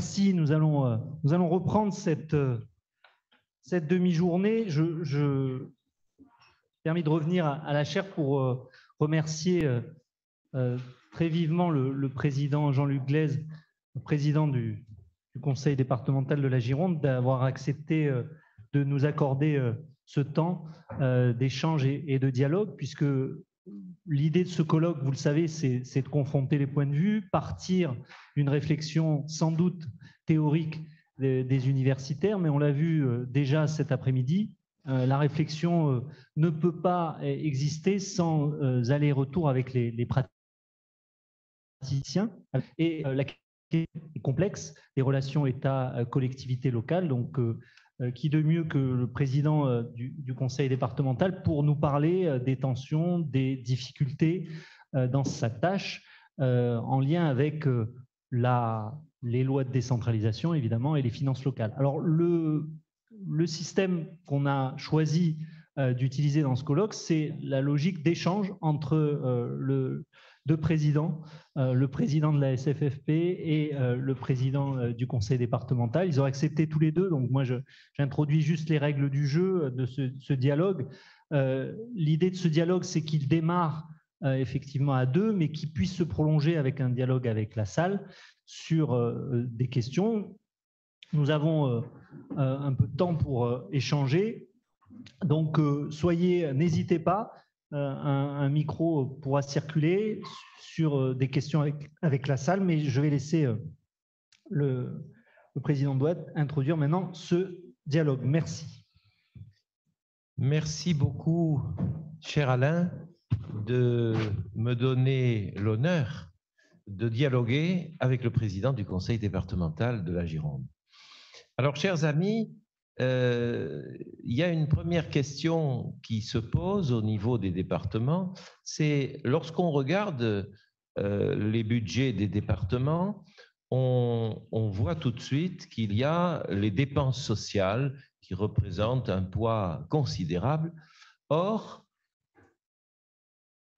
merci. Nous allons reprendre cette demi-journée. Je permets de revenir à la chaire pour remercier très vivement le président Jean-Luc Glaise, le président du conseil départemental de la Gironde, d'avoir accepté de nous accorder ce temps d'échange et de dialogue, puisque l'idée de ce colloque, vous le savez, c'est de confronter les points de vue, partir d'une réflexion sans doute théorique des universitaires, mais on l'a vu déjà cet après-midi, la réflexion ne peut pas exister sans aller-retour avec les praticiens. Et la question est complexe, les relations État-collectivité locale, donc qui de mieux que le président du conseil départemental pour nous parler des tensions, des difficultés dans sa tâche en lien avec les lois de décentralisation, évidemment, et les finances locales. Alors, le système qu'on a choisi d'utiliser dans ce colloque, c'est la logique d'échange entre deux présidents, le président de la SFFP et le président du conseil départemental. Ils ont accepté tous les deux, donc moi j'introduis juste les règles du jeu de ce dialogue. L'idée de ce dialogue, c'est qu'il démarre effectivement à deux, mais qu'il puisse se prolonger avec un dialogue avec la salle sur des questions. Nous avons un peu de temps pour échanger, donc n'hésitez pas. Un micro pourra circuler sur des questions avec la salle, mais je vais laisser le président Douat introduire maintenant ce dialogue. Merci. Merci beaucoup, cher Alain, de me donner l'honneur de dialoguer avec le président du conseil départemental de la Gironde. Alors, chers amis, il y a une première question qui se pose au niveau des départements, c'est lorsqu'on regarde les budgets des départements, on voit tout de suite qu'il y a les dépenses sociales qui représentent un poids considérable. Or,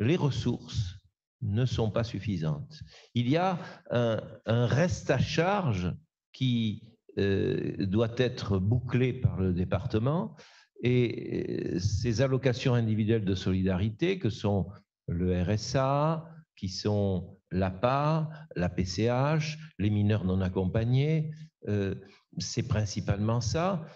les ressources ne sont pas suffisantes. Il y a un reste à charge qui doit être bouclé par le département, et ces allocations individuelles de solidarité que sont le RSA, qui sont l'APA, la PCH, les mineurs non accompagnés, c'est principalement ça.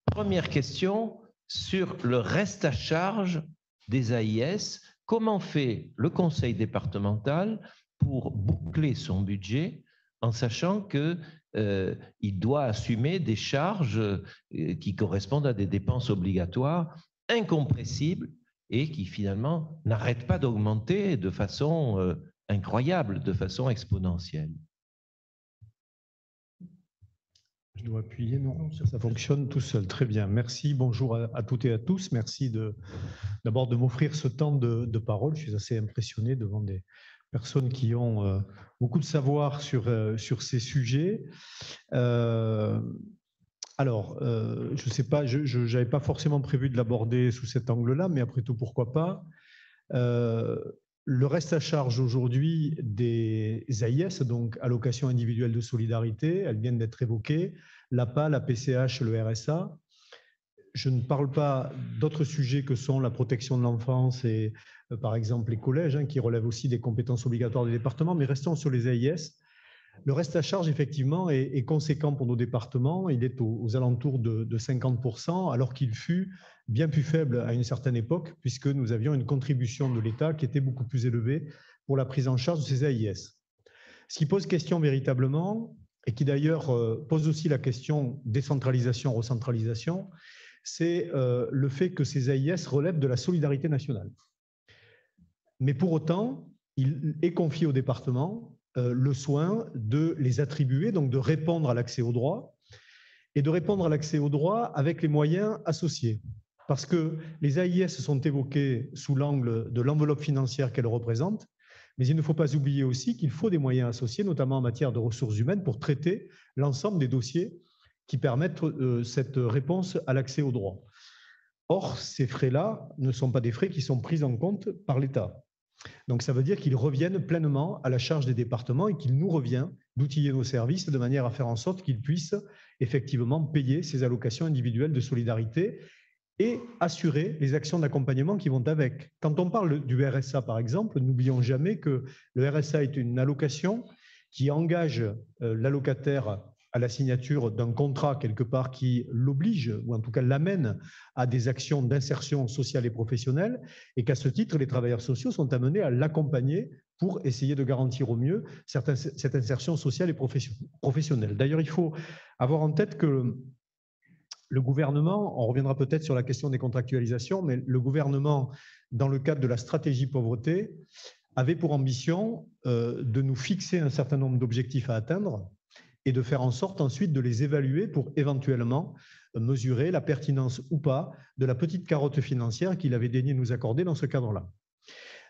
Première question sur le reste à charge des AIS. Comment fait le conseil départemental pour boucler son budget en sachant qu'il doit assumer des charges qui correspondent à des dépenses obligatoires incompressibles et qui finalement n'arrêtent pas d'augmenter de façon incroyable, de façon exponentielle? Je dois appuyer, non, ça fonctionne tout seul. Très bien, merci, bonjour à toutes et à tous. Merci d'abord de m'offrir ce temps de parole. Je suis assez impressionné devant des personnes qui ont beaucoup de savoir sur ces sujets. Alors, je ne sais pas, je n'avais pas forcément prévu de l'aborder sous cet angle-là, mais après tout, pourquoi pas. Le reste à charge aujourd'hui des AIS, donc allocations individuelles de solidarité, elles viennent d'être évoquées, l'APA, la PCH, le RSA. Je ne parle pas d'autres sujets que sont la protection de l'enfance et par exemple les collèges, qui relèvent aussi des compétences obligatoires des départements, mais restons sur les AIS. Le reste à charge, effectivement, est conséquent pour nos départements. Il est aux alentours de 50%, alors qu'il fut bien plus faible à une certaine époque, puisque nous avions une contribution de l'État qui était beaucoup plus élevée pour la prise en charge de ces AIS. Ce qui pose question véritablement, et qui d'ailleurs pose aussi la question décentralisation, recentralisation, c'est le fait que ces AIS relèvent de la solidarité nationale. Mais pour autant, il est confié au département le soin de les attribuer, donc de répondre à l'accès aux droits, et de répondre à l'accès aux droits avec les moyens associés. Parce que les AIS sont évoqués sous l'angle de l'enveloppe financière qu'elles représentent, mais il ne faut pas oublier aussi qu'il faut des moyens associés, notamment en matière de ressources humaines, pour traiter l'ensemble des dossiers qui permettent cette réponse à l'accès aux droits. Or, ces frais-là ne sont pas des frais qui sont pris en compte par l'État. Donc, ça veut dire qu'ils reviennent pleinement à la charge des départements et qu'il nous revient d'outiller nos services de manière à faire en sorte qu'ils puissent effectivement payer ces allocations individuelles de solidarité et assurer les actions d'accompagnement qui vont avec. Quand on parle du RSA, par exemple, n'oublions jamais que le RSA est une allocation qui engage l'allocataire à la signature d'un contrat quelque part qui l'oblige, ou en tout cas l'amène à des actions d'insertion sociale et professionnelle, et qu'à ce titre, les travailleurs sociaux sont amenés à l'accompagner pour essayer de garantir au mieux cette insertion sociale et professionnelle. D'ailleurs, il faut avoir en tête que le gouvernement, on reviendra peut-être sur la question des contractualisations, mais le gouvernement, dans le cadre de la stratégie pauvreté, avait pour ambition de nous fixer un certain nombre d'objectifs à atteindre et de faire en sorte ensuite de les évaluer pour éventuellement mesurer la pertinence ou pas de la petite carotte financière qu'il avait daigné nous accorder dans ce cadre-là.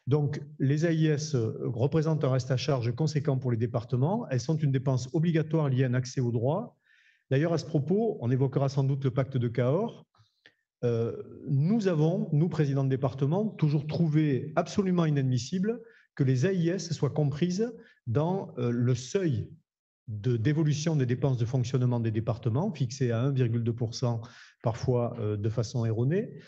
Donc, les AIS représentent un reste à charge conséquent pour les départements. Elles sont une dépense obligatoire liée à un accès aux droits. D'ailleurs, à ce propos, on évoquera sans doute le pacte de Cahors. Nous avons, nous, présidents de département, toujours trouvé absolument inadmissible que les AIS soient comprises dans le seuil d'évolution des dépenses de fonctionnement des départements, fixé à 1,2%, parfois de façon erronée.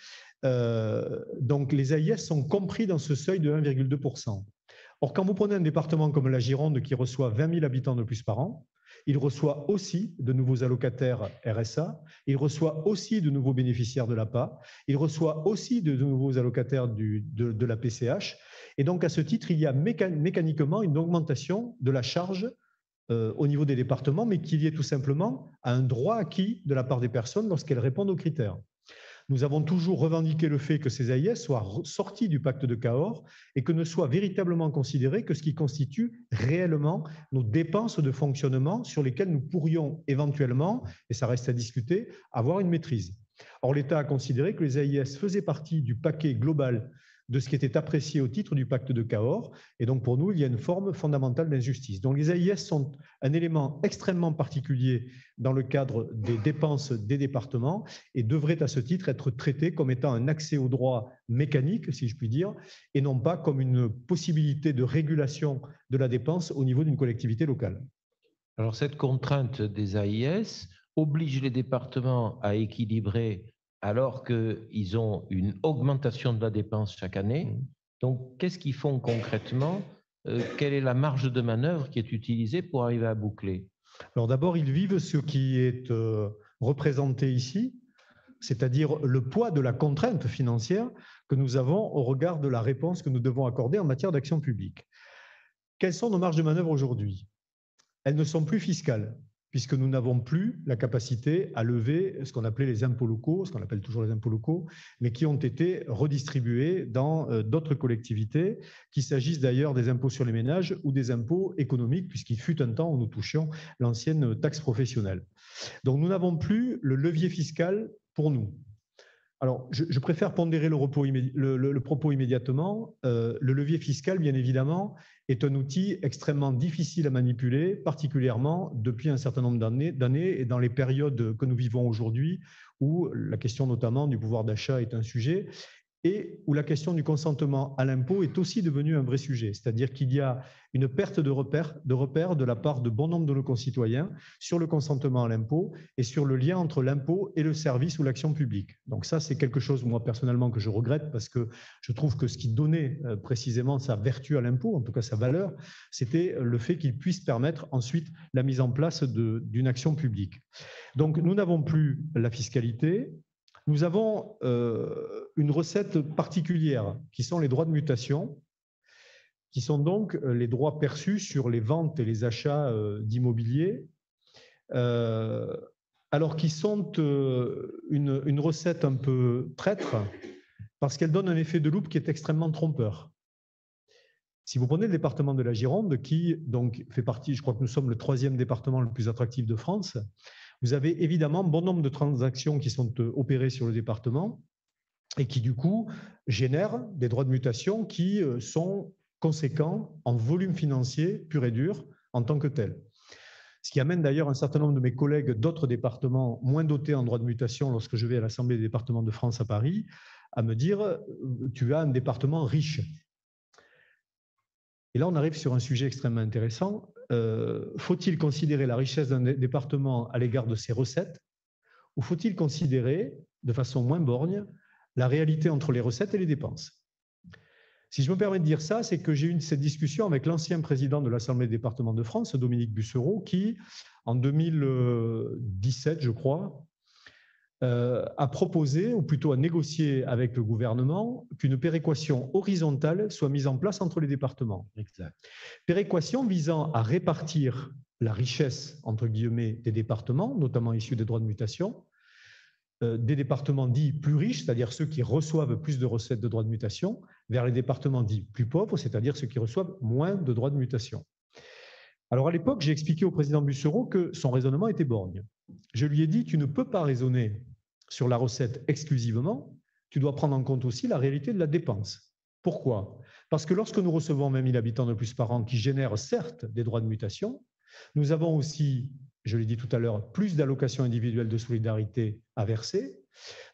Donc, les AIS sont compris dans ce seuil de 1,2%. Or, quand vous prenez un département comme la Gironde qui reçoit 20 000 habitants de plus par an, il reçoit aussi de nouveaux allocataires RSA, il reçoit aussi de nouveaux bénéficiaires de l'APA, il reçoit aussi de nouveaux allocataires de la PCH. Et donc, à ce titre, il y a mécaniquement une augmentation de la charge au niveau des départements, mais qui est liée tout simplement à un droit acquis de la part des personnes lorsqu'elles répondent aux critères. Nous avons toujours revendiqué le fait que ces AIS soient sortis du pacte de Cahors et que ne soient véritablement considérés que ce qui constitue réellement nos dépenses de fonctionnement sur lesquelles nous pourrions éventuellement, et ça reste à discuter, avoir une maîtrise. Or, l'État a considéré que les AIS faisaient partie du paquet global de ce qui était apprécié au titre du pacte de Cahors. Et donc, pour nous, il y a une forme fondamentale d'injustice. Donc, les AIS sont un élément extrêmement particulier dans le cadre des dépenses des départements et devraient à ce titre être traités comme étant un accès au droit mécanique, si je puis dire, et non pas comme une possibilité de régulation de la dépense au niveau d'une collectivité locale. Alors, cette contrainte des AIS oblige les départements à équilibrer alors qu'ils ont une augmentation de la dépense chaque année. Donc, qu'est-ce qu'ils font concrètement? Quelle est la marge de manœuvre qui est utilisée pour arriver à boucler? Alors d'abord, ils vivent ce qui est représenté ici, c'est-à-dire le poids de la contrainte financière que nous avons au regard de la réponse que nous devons accorder en matière d'action publique. Quelles sont nos marges de manœuvre aujourd'hui? Elles ne sont plus fiscales, puisque nous n'avons plus la capacité à lever ce qu'on appelait les impôts locaux, ce qu'on appelle toujours les impôts locaux, mais qui ont été redistribués dans d'autres collectivités, qu'il s'agisse d'ailleurs des impôts sur les ménages ou des impôts économiques, puisqu'il fut un temps où nous touchions l'ancienne taxe professionnelle. Donc nous n'avons plus le levier fiscal pour nous. Alors, je préfère pondérer le propos immédiatement. Le levier fiscal, bien évidemment, est un outil extrêmement difficile à manipuler, particulièrement depuis un certain nombre d'années et dans les périodes que nous vivons aujourd'hui, où la question notamment du pouvoir d'achat est un sujet et où la question du consentement à l'impôt est aussi devenue un vrai sujet. C'est-à-dire qu'il y a une perte de repères de la part de bon nombre de nos concitoyens sur le consentement à l'impôt et sur le lien entre l'impôt et le service ou l'action publique. Donc ça, c'est quelque chose, moi, personnellement, que je regrette parce que je trouve que ce qui donnait précisément sa vertu à l'impôt, en tout cas sa valeur, c'était le fait qu'il puisse permettre ensuite la mise en place d'une action publique. Donc, nous n'avons plus la fiscalité. Nous avons une recette particulière qui sont les droits de mutation, qui sont donc les droits perçus sur les ventes et les achats d'immobilier, alors qu'ils sont une recette un peu traître parce qu'elle donne un effet de loupe qui est extrêmement trompeur. Si vous prenez le département de la Gironde, qui donc fait partie, je crois que nous sommes le 3e département le plus attractif de France, vous avez évidemment bon nombre de transactions qui sont opérées sur le département et qui, du coup, génèrent des droits de mutation qui sont conséquents en volume financier pur et dur en tant que tel. Ce qui amène d'ailleurs un certain nombre de mes collègues d'autres départements moins dotés en droits de mutation lorsque je vais à l'Assemblée des départements de France à Paris à me dire « tu as un département riche ». Et là, on arrive sur un sujet extrêmement intéressant. Faut-il considérer la richesse d'un département à l'égard de ses recettes, ou faut-il considérer, de façon moins borgne, la réalité entre les recettes et les dépenses? Si je me permets de dire ça, c'est que j'ai eu cette discussion avec l'ancien président de l'Assemblée des départements de France, Dominique Bussereau, qui, en 2017, je crois, a proposé, ou plutôt a négocié avec le gouvernement, qu'une péréquation horizontale soit mise en place entre les départements. Exact. Péréquation visant à répartir la richesse, entre guillemets, des départements, notamment issus des droits de mutation, des départements dits plus riches, c'est-à-dire ceux qui reçoivent plus de recettes de droits de mutation, vers les départements dits plus pauvres, c'est-à-dire ceux qui reçoivent moins de droits de mutation. Alors à l'époque, j'ai expliqué au président Bussereau que son raisonnement était borgne. Je lui ai dit, tu ne peux pas raisonner sur la recette exclusivement, tu dois prendre en compte aussi la réalité de la dépense. Pourquoi? Parce que lorsque nous recevons 20 000 habitants de plus par an qui génèrent certes des droits de mutation, nous avons aussi, je l'ai dit tout à l'heure, plus d'allocations individuelles de solidarité à verser.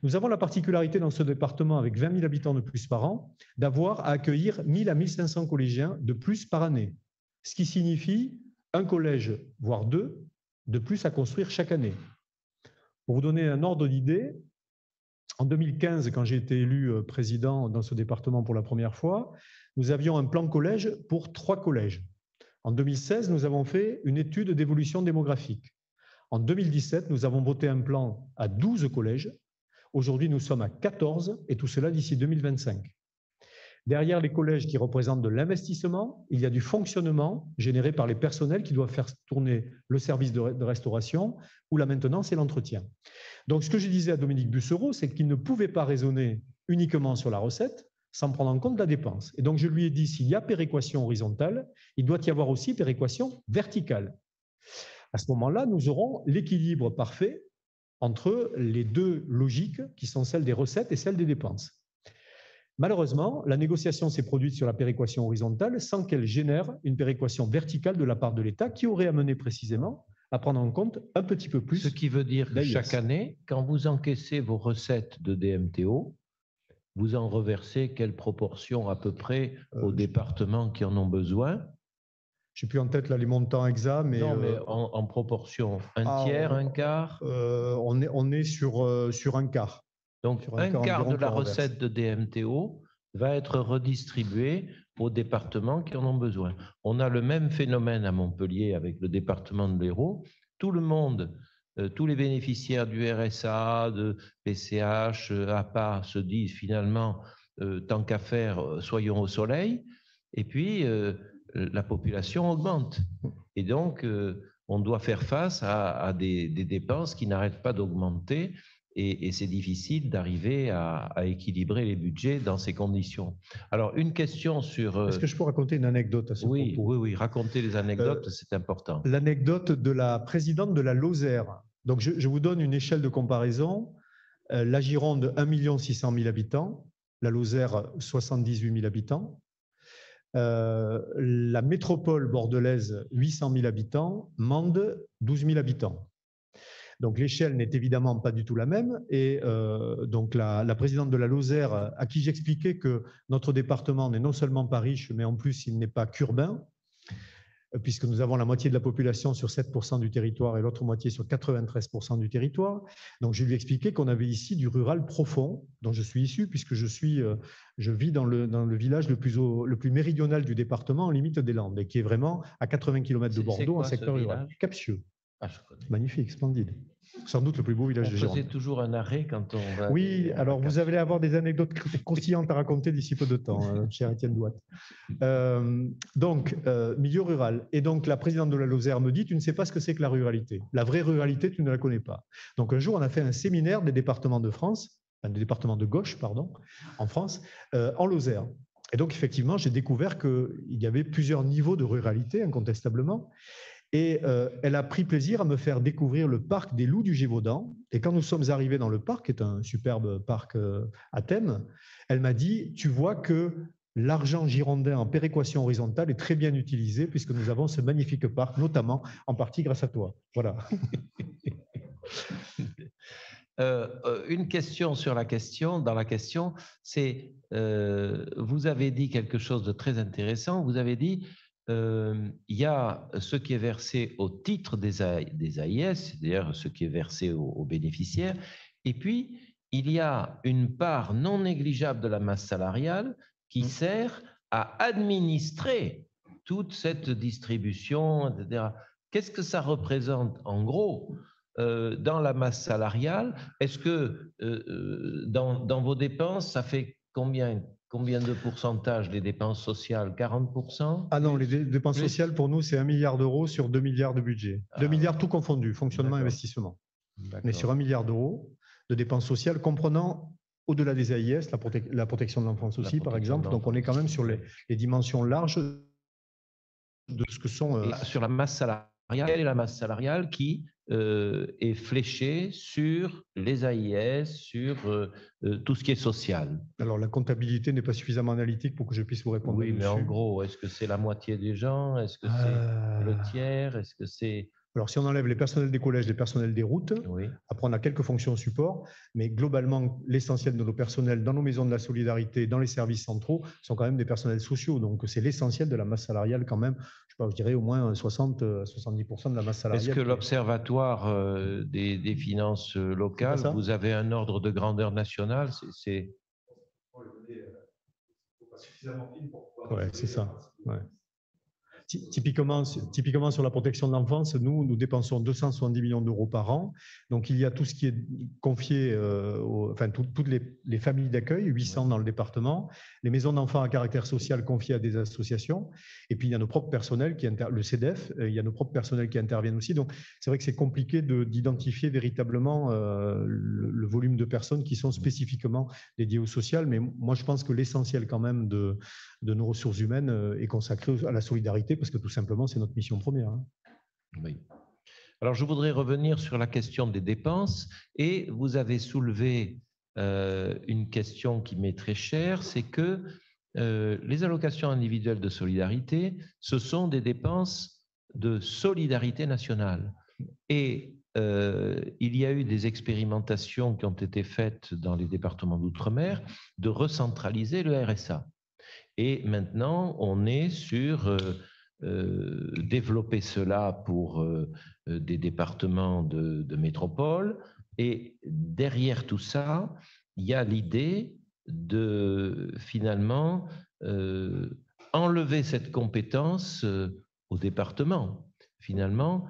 Nous avons la particularité dans ce département, avec 20 000 habitants de plus par an, d'avoir à accueillir 1 000 à 1 500 collégiens de plus par année, ce qui signifie un collège, voire deux, de plus à construire chaque année. Pour vous donner un ordre d'idée, en 2015, quand j'ai été élu président dans ce département pour la première fois, nous avions un plan collège pour 3 collèges. En 2016, nous avons fait une étude d'évolution démographique. En 2017, nous avons voté un plan à 12 collèges. Aujourd'hui, nous sommes à 14, et tout cela d'ici 2025. Derrière les collèges qui représentent de l'investissement, il y a du fonctionnement généré par les personnels qui doivent faire tourner le service de restauration ou la maintenance et l'entretien. Donc, ce que je disais à Dominique Bussereau, c'est qu'il ne pouvait pas raisonner uniquement sur la recette sans prendre en compte la dépense. Et donc, je lui ai dit, s'il y a péréquation horizontale, il doit y avoir aussi péréquation verticale. À ce moment-là, nous aurons l'équilibre parfait entre les deux logiques qui sont celles des recettes et celles des dépenses. Malheureusement, la négociation s'est produite sur la péréquation horizontale sans qu'elle génère une péréquation verticale de la part de l'État qui aurait amené précisément à prendre en compte un petit peu plus. Ce qui veut dire que chaque année, quand vous encaissez vos recettes de DMTO, vous en reversez quelle proportion à peu près aux départements qui en ont besoin? Je n'ai plus en tête là, les montants exacts, mais… Non, mais en proportion, un tiers, un quart? On est sur un quart. Donc, un quart de la recette de DMTO va être redistribué aux départements qui en ont besoin. On a le même phénomène à Montpellier avec le département de l'Hérault. Tout le monde, tous les bénéficiaires du RSA, de PCH, APA se disent finalement, tant qu'à faire, soyons au soleil. Et puis, la population augmente. Et donc, on doit faire face à des dépenses qui n'arrêtent pas d'augmenter. Et c'est difficile d'arriver à équilibrer les budgets dans ces conditions. Alors, une question sur… Est-ce que je peux raconter une anecdote à ce propos? Oui, raconter les anecdotes, c'est important. L'anecdote de la présidente de la Lozère. Donc, je vous donne une échelle de comparaison. La Gironde, 1 600 000 habitants. La Lozère, 78 000 habitants. La métropole bordelaise, 800 000 habitants. Mende, 12 000 habitants. Donc l'échelle n'est évidemment pas du tout la même. Et donc la présidente de la Lozère, à qui j'expliquais que notre département n'est non seulement pas riche, mais en plus il n'est pas qu'urbain, puisque nous avons la moitié de la population sur 7% du territoire et l'autre moitié sur 93% du territoire. Donc je lui ai expliqué qu'on avait ici du rural profond, dont je suis issu, puisque je vis dans le village le plus méridional du département, en limite des Landes, et qui est vraiment à 80 km de Bordeaux, un secteur rural. Capsieux. Ah, je connais. Magnifique, splendide. Sans doute le plus beau village de Gironde. On faisait toujours un arrêt quand on va… Oui, alors vous allez avoir des anecdotes croustillantes à raconter d'ici peu de temps, cher Étienne Douat. Donc, milieu rural. Et donc, la présidente de la Lozère me dit, tu ne sais pas ce que c'est que la ruralité. La vraie ruralité, tu ne la connais pas. Donc, un jour, on a fait un séminaire des départements de France, des départements de gauche, pardon, en France, en Lozère. Et donc, effectivement, j'ai découvert qu'il y avait plusieurs niveaux de ruralité, incontestablement. Et elle a pris plaisir à me faire découvrir le parc des Loups du Gévaudan. Et quand nous sommes arrivés dans le parc, qui est un superbe parc à thème, elle m'a dit, tu vois que l'argent girondin en péréquation horizontale est très bien utilisé puisque nous avons ce magnifique parc, notamment en partie grâce à toi. Voilà. Une question sur la question, dans la question, c'est, vous avez dit quelque chose de très intéressant. Vous avez dit, il y a ce qui est versé au titre des AIS, c'est-à-dire ce qui est versé aux bénéficiaires, et puis il y a une part non négligeable de la masse salariale qui sert à administrer toute cette distribution, etc. Qu'est-ce que ça représente en gros dans la masse salariale? Est-ce que dans vos dépenses, ça fait combien de pourcentage des dépenses sociales? 40%? Ah non, les dépenses sociales, pour nous, c'est 1 milliard d'euros sur 2 milliards de budget. 2 milliards tout confondu, fonctionnement et investissement. On est sur 1 milliard d'euros de dépenses sociales, comprenant au-delà des AIS, la protection de l'enfance aussi, par exemple. Donc, on est quand même sur les dimensions larges de ce que sont… Sur la masse salariale, quelle est la masse salariale qui est fléchée sur les AIS, sur tout ce qui est social? Alors, la comptabilité n'est pas suffisamment analytique pour que je puisse vous répondre. Oui, mais en gros, est-ce que c'est la moitié des gens? Est-ce que c'est le tiers? Est-ce que c'est… Alors, si on enlève les personnels des collèges, les personnels des routes, oui. Après, on a quelques fonctions support, mais globalement, l'essentiel de nos personnels dans nos maisons de la solidarité, dans les services centraux, sont quand même des personnels sociaux. Donc, c'est l'essentiel de la masse salariale quand même. Je dirais au moins 60-70% de la masse salariale. Est-ce que l'Observatoire des finances locales, vous avez un ordre de grandeur nationale? C'est… Oui, c'est ça. Ouais. Typiquement, sur la protection de l'enfance, nous dépensons 270 millions d'euros par an. Donc, il y a tout ce qui est confié, toutes les familles d'accueil, 800 dans le département, les maisons d'enfants à caractère social confiées à des associations. Et puis, il y a nos propres personnels, le CEDEF, il y a nos propres personnels qui interviennent aussi. Donc, c'est vrai que c'est compliqué d'identifier véritablement le volume de personnes qui sont spécifiquement dédiées au social. Mais moi, je pense que l'essentiel quand même de nos ressources humaines est consacré à la solidarité, parce que tout simplement, c'est notre mission première. Oui. Alors, je voudrais revenir sur la question des dépenses, et vous avez soulevé une question qui m'est très chère, c'est que les allocations individuelles de solidarité, ce sont des dépenses de solidarité nationale. Et il y a eu des expérimentations qui ont été faites dans les départements d'outre-mer de recentraliser le RSA. Et maintenant, on est sur développer cela pour des départements de métropole. Et derrière tout ça, il y a l'idée de finalement enlever cette compétence au département. Finalement,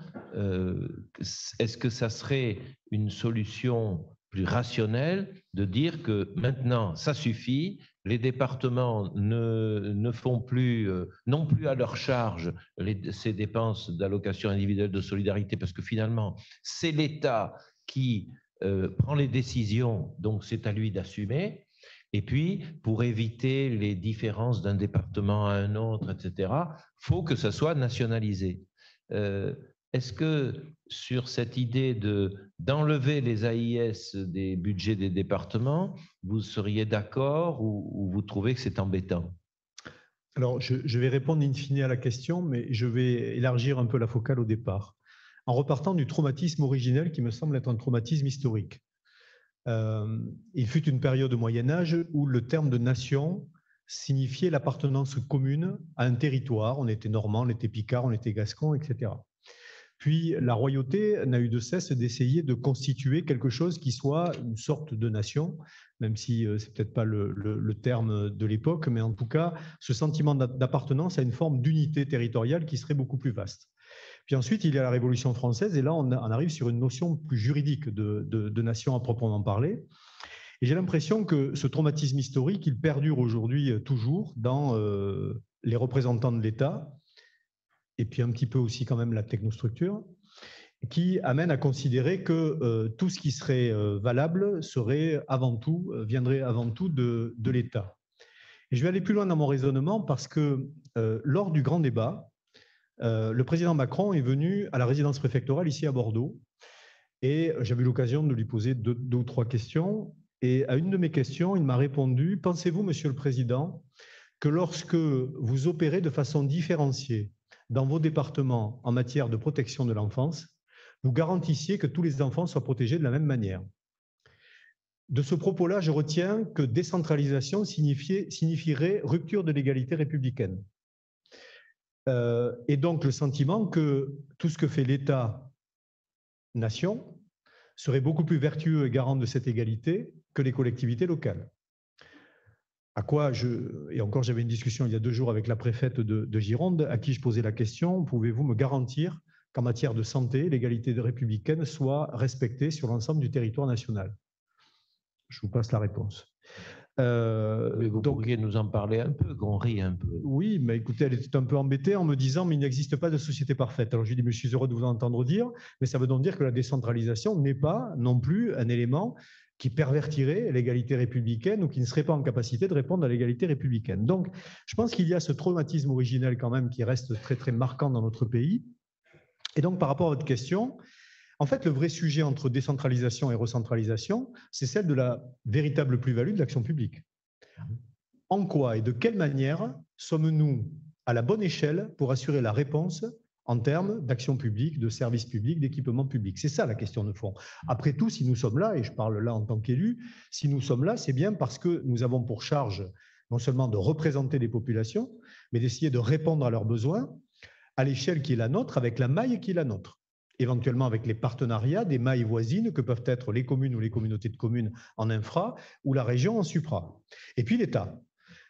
est-ce que ça serait une solution plus rationnelle de dire que maintenant, ça suffit, les départements n'ont plus à leur charge ces dépenses d'allocation individuelle de solidarité, parce que finalement, c'est l'État qui prend les décisions, donc c'est à lui d'assumer. Et puis, pour éviter les différences d'un département à un autre, etc., il faut que ça soit nationalisé. Est-ce que sur cette idée d'enlever les AIS des budgets des départements, vous seriez d'accord ou vous trouvez que c'est embêtant? Alors, je vais répondre in fine à la question, mais je vais élargir un peu la focale au départ, en repartant du traumatisme originel qui me semble être un traumatisme historique. Il fut une période au Moyen-Âge où le terme de nation signifiait l'appartenance commune à un territoire. On était normand, on était picard, on était gascon, etc. Puis la royauté n'a eu de cesse d'essayer de constituer quelque chose qui soit une sorte de nation, même si c'est peut-être pas le terme de l'époque, mais en tout cas, ce sentiment d'appartenance à une forme d'unité territoriale qui serait beaucoup plus vaste. Puis ensuite, il y a la Révolution française, et là, on arrive sur une notion plus juridique de nation à proprement parler. Et j'ai l'impression que ce traumatisme historique, il perdure aujourd'hui toujours dans les représentants de l'État, et puis un petit peu aussi quand même la technostructure, qui amène à considérer que tout ce qui serait valable viendrait avant tout de l'État. Et je vais aller plus loin dans mon raisonnement parce que lors du grand débat, le président Macron est venu à la résidence préfectorale ici à Bordeaux, et j'avais eu l'occasion de lui poser deux ou trois questions. Et à une de mes questions, il m'a répondu: pensez-vous, Monsieur le Président, que lorsque vous opérez de façon différenciée dans vos départements en matière de protection de l'enfance, vous garantissiez que tous les enfants soient protégés de la même manière? De ce propos-là, je retiens que décentralisation signifierait rupture de l'égalité républicaine. Et donc le sentiment que tout ce que fait l'État-nation serait beaucoup plus vertueux et garant de cette égalité que les collectivités locales. À quoi et encore j'avais une discussion il y a 2 jours avec la préfète de Gironde, à qui je posais la question, pouvez-vous me garantir qu'en matière de santé, l'égalité républicaine soit respectée sur l'ensemble du territoire national? Je vous passe la réponse. Mais vous pourriez nous en parler un peu, qu'on rit un peu. Oui, mais écoutez, elle était un peu embêtée en me disant « mais il n'existe pas de société parfaite ». Alors je lui dis « mais je suis heureux de vous entendre dire, mais ça veut donc dire que la décentralisation n'est pas non plus un élément qui pervertirait l'égalité républicaine ou qui ne serait pas en capacité de répondre à l'égalité républicaine ». Donc je pense qu'il y a ce traumatisme originel quand même qui reste très très marquant dans notre pays. Et donc par rapport à votre question, en fait, le vrai sujet entre décentralisation et recentralisation, c'est celle de la véritable plus-value de l'action publique. En quoi et de quelle manière sommes-nous à la bonne échelle pour assurer la réponse en termes d'action publique, de services publics, d'équipement public? C'est ça la question de fond. Après tout, si nous sommes là, et je parle là en tant qu'élu, si nous sommes là, c'est bien parce que nous avons pour charge non seulement de représenter les populations, mais d'essayer de répondre à leurs besoins à l'échelle qui est la nôtre, avec la maille qui est la nôtre. Éventuellement avec les partenariats des mailles voisines que peuvent être les communes ou les communautés de communes en infra ou la région en supra. Et puis l'État.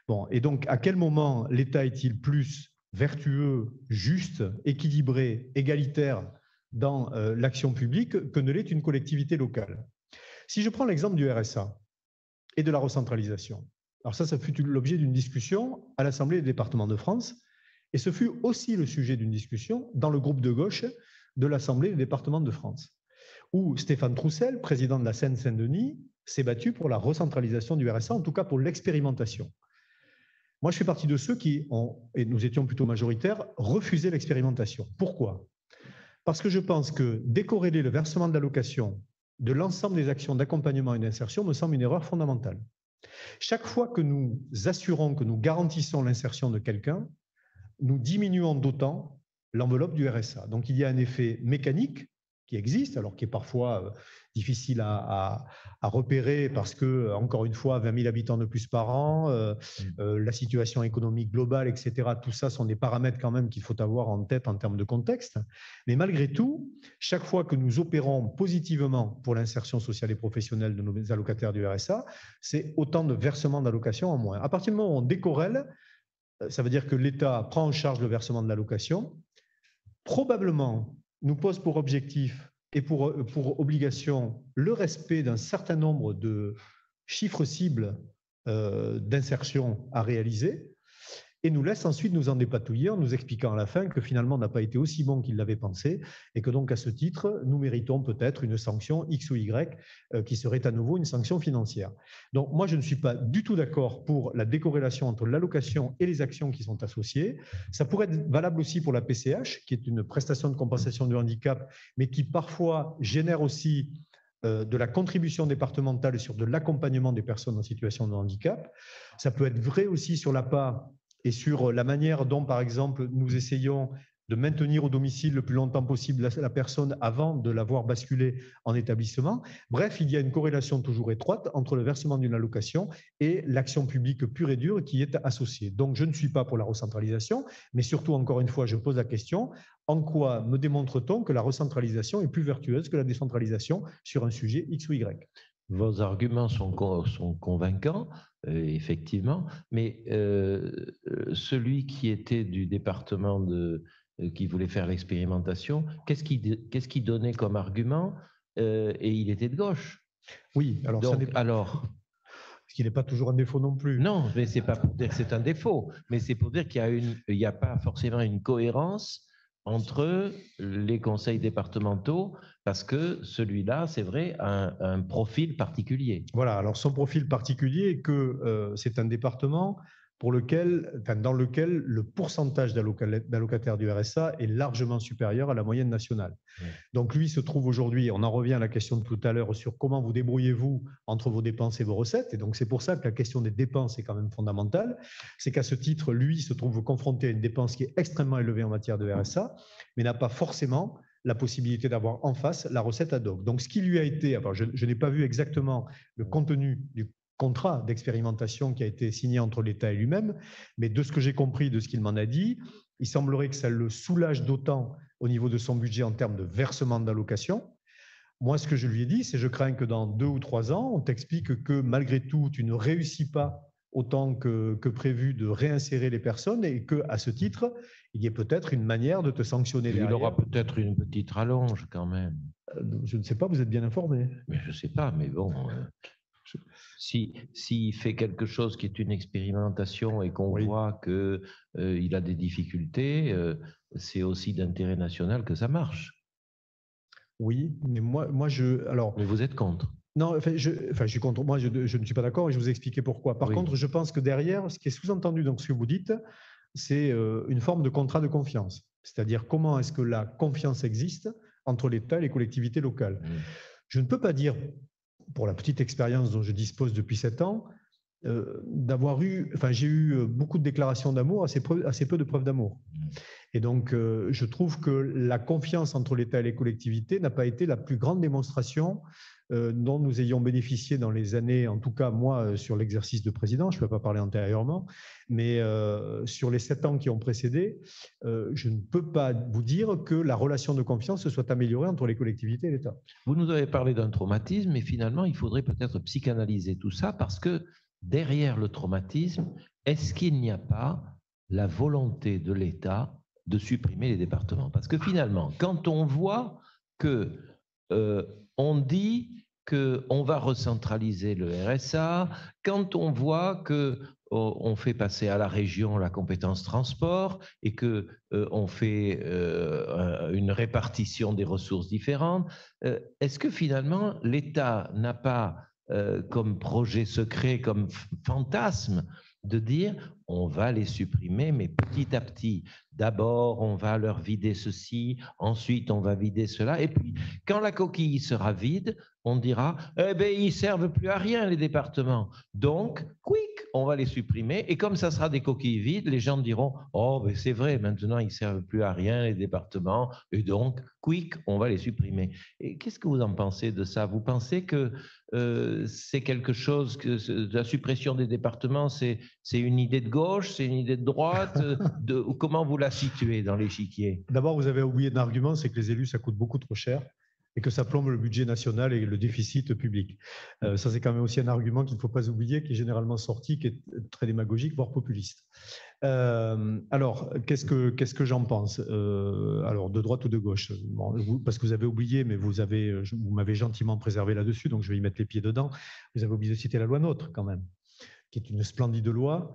Bon, et donc à quel moment l'État est-il plus vertueux, juste, équilibré, égalitaire dans l'action publique que ne l'est une collectivité locale? Si je prends l'exemple du RSA et de la recentralisation, alors ça fut l'objet d'une discussion à l'Assemblée des départements de France et ce fut aussi le sujet d'une discussion dans le groupe de gauche de l'Assemblée des départements de France, où Stéphane Troussel, président de la Seine-Saint-Denis, s'est battu pour la recentralisation du RSA, en tout cas pour l'expérimentation. Moi, je fais partie de ceux qui ont, et nous étions plutôt majoritaires, refusé l'expérimentation. Pourquoi? Parce que je pense que décorréler le versement de l'allocation de l'ensemble des actions d'accompagnement et d'insertion me semble une erreur fondamentale. Chaque fois que nous assurons, que nous garantissons l'insertion de quelqu'un, nous diminuons d'autant l'enveloppe du RSA. Donc, il y a un effet mécanique qui existe, alors qui est parfois difficile à repérer parce que, encore une fois, 20 000 habitants de plus par an, la situation économique globale, etc., tout ça sont des paramètres quand même qu'il faut avoir en tête en termes de contexte. Mais malgré tout, chaque fois que nous opérons positivement pour l'insertion sociale et professionnelle de nos allocataires du RSA, c'est autant de versements d'allocations en moins. À partir du moment où on décorrèle, ça veut dire que l'État prend en charge le versement de l'allocation, probablement nous pose pour objectif et pour obligation le respect d'un certain nombre de chiffres cibles d'insertion à réaliser et nous laisse ensuite nous en dépatouiller en nous expliquant à la fin que finalement on n'a pas été aussi bon qu'il l'avait pensé et que donc à ce titre, nous méritons peut-être une sanction X ou Y qui serait à nouveau une sanction financière. Donc moi je ne suis pas du tout d'accord pour la décorrélation entre l'allocation et les actions qui sont associées. Ça pourrait être valable aussi pour la PCH, qui est une prestation de compensation du handicap, mais qui parfois génère aussi de la contribution départementale sur de l'accompagnement des personnes en situation de handicap. Ça peut être vrai aussi sur l'APA et sur la manière dont, par exemple, nous essayons de maintenir au domicile le plus longtemps possible la personne avant de l'avoir basculée en établissement. Bref, il y a une corrélation toujours étroite entre le versement d'une allocation et l'action publique pure et dure qui est associée. Donc, je ne suis pas pour la recentralisation, mais surtout, encore une fois, je pose la question, en quoi me démontre-t-on que la recentralisation est plus vertueuse que la décentralisation sur un sujet X ou Y? Vos arguments sont convaincants, effectivement, mais celui qui était du département qui voulait faire l'expérimentation, qu'est-ce qu'il donnait comme argument et il était de gauche. Oui, alors donc, ce qui n'est pas toujours un défaut non plus. Non, mais c'est pas pour dire que c'est un défaut, mais c'est pour dire qu'il n'y a pas forcément une cohérence entre les conseils départementaux, parce que celui-là, c'est vrai, a un profil particulier. Voilà, alors son profil particulier est que c'est un département dans lequel le pourcentage d'allocataires du RSA est largement supérieur à la moyenne nationale. Oui. Donc lui se trouve aujourd'hui, on en revient à la question de tout à l'heure sur comment vous débrouillez-vous entre vos dépenses et vos recettes, et donc c'est pour ça que la question des dépenses est quand même fondamentale, c'est qu'à ce titre, lui se trouve confronté à une dépense qui est extrêmement élevée en matière de RSA, mais n'a pas forcément la possibilité d'avoir en face la recette ad hoc. Donc, ce qui lui a été, alors je n'ai pas vu exactement le contenu du contrat d'expérimentation qui a été signé entre l'État et lui-même, mais de ce que j'ai compris de ce qu'il m'en a dit, il semblerait que ça le soulage d'autant au niveau de son budget en termes de versement d'allocation. Moi, ce que je lui ai dit, c'est je crains que dans 2 ou 3 ans, on t'explique que malgré tout, tu ne réussis pas autant que prévu de réinsérer les personnes et qu'à ce titre, il y ait peut-être une manière de te sanctionner derrière. Il aura peut-être une petite rallonge quand même. Je ne sais pas, vous êtes bien informé. Mais je ne sais pas, mais bon, s'il fait quelque chose qui est une expérimentation et qu'on voit qu'il a des difficultés, c'est aussi d'intérêt national que ça marche. Oui, mais moi alors. Mais vous êtes contre? Non, je suis contre. Moi, je ne suis pas d'accord et je vous ai expliqué pourquoi. Par contre, je pense que derrière, ce qui est sous-entendu dans ce que vous dites, c'est une forme de contrat de confiance. C'est-à-dire comment est-ce que la confiance existe entre l'État et les collectivités locales. Je ne peux pas dire, pour la petite expérience dont je dispose depuis 7 ans, j'ai eu beaucoup de déclarations d'amour, assez peu de preuves d'amour. Et donc, je trouve que la confiance entre l'État et les collectivités n'a pas été la plus grande démonstration dont nous ayons bénéficié dans les années, en tout cas moi, sur l'exercice de président, je ne peux pas parler antérieurement, mais sur les 7 ans qui ont précédé, je ne peux pas vous dire que la relation de confiance se soit améliorée entre les collectivités et l'État. Vous nous avez parlé d'un traumatisme, mais finalement, il faudrait peut-être psychanalyser tout ça parce que derrière le traumatisme, est-ce qu'il n'y a pas la volonté de l'État de supprimer les départements? Parce que finalement, quand on voit que on dit qu'on va recentraliser le RSA, quand on voit qu'on fait passer à la région la compétence transport et qu'on fait une répartition des ressources différentes, est-ce que finalement l'État n'a pas comme projet secret, comme fantasme, de dire on va les supprimer, mais petit à petit. D'abord, on va leur vider ceci, ensuite on va vider cela, et puis quand la coquille sera vide, on dira eh bien, ils ne servent plus à rien les départements. Donc, quick, on va les supprimer, et comme ça sera des coquilles vides, les gens diront oh, ben c'est vrai, maintenant ils ne servent plus à rien les départements, et donc, quick, on va les supprimer. Et qu'est-ce que vous en pensez de ça? Vous pensez que c'est quelque chose, que la suppression des départements, c'est une idée de gauche, c'est une idée de droite, comment vous la situez dans l'échiquier? D'abord, vous avez oublié un argument, c'est que les élus, ça coûte beaucoup trop cher et que ça plombe le budget national et le déficit public. Ça, c'est quand même aussi un argument qu'il ne faut pas oublier, qui est généralement sorti, qui est très démagogique, voire populiste. Alors, qu'est-ce que j'en pense? Alors, de droite ou de gauche? Bon, parce que vous avez oublié, mais vous m'avez gentiment préservé là-dessus, donc je vais y mettre les pieds dedans. Vous avez oublié de citer la loi NOTRe, quand même, qui est une splendide loi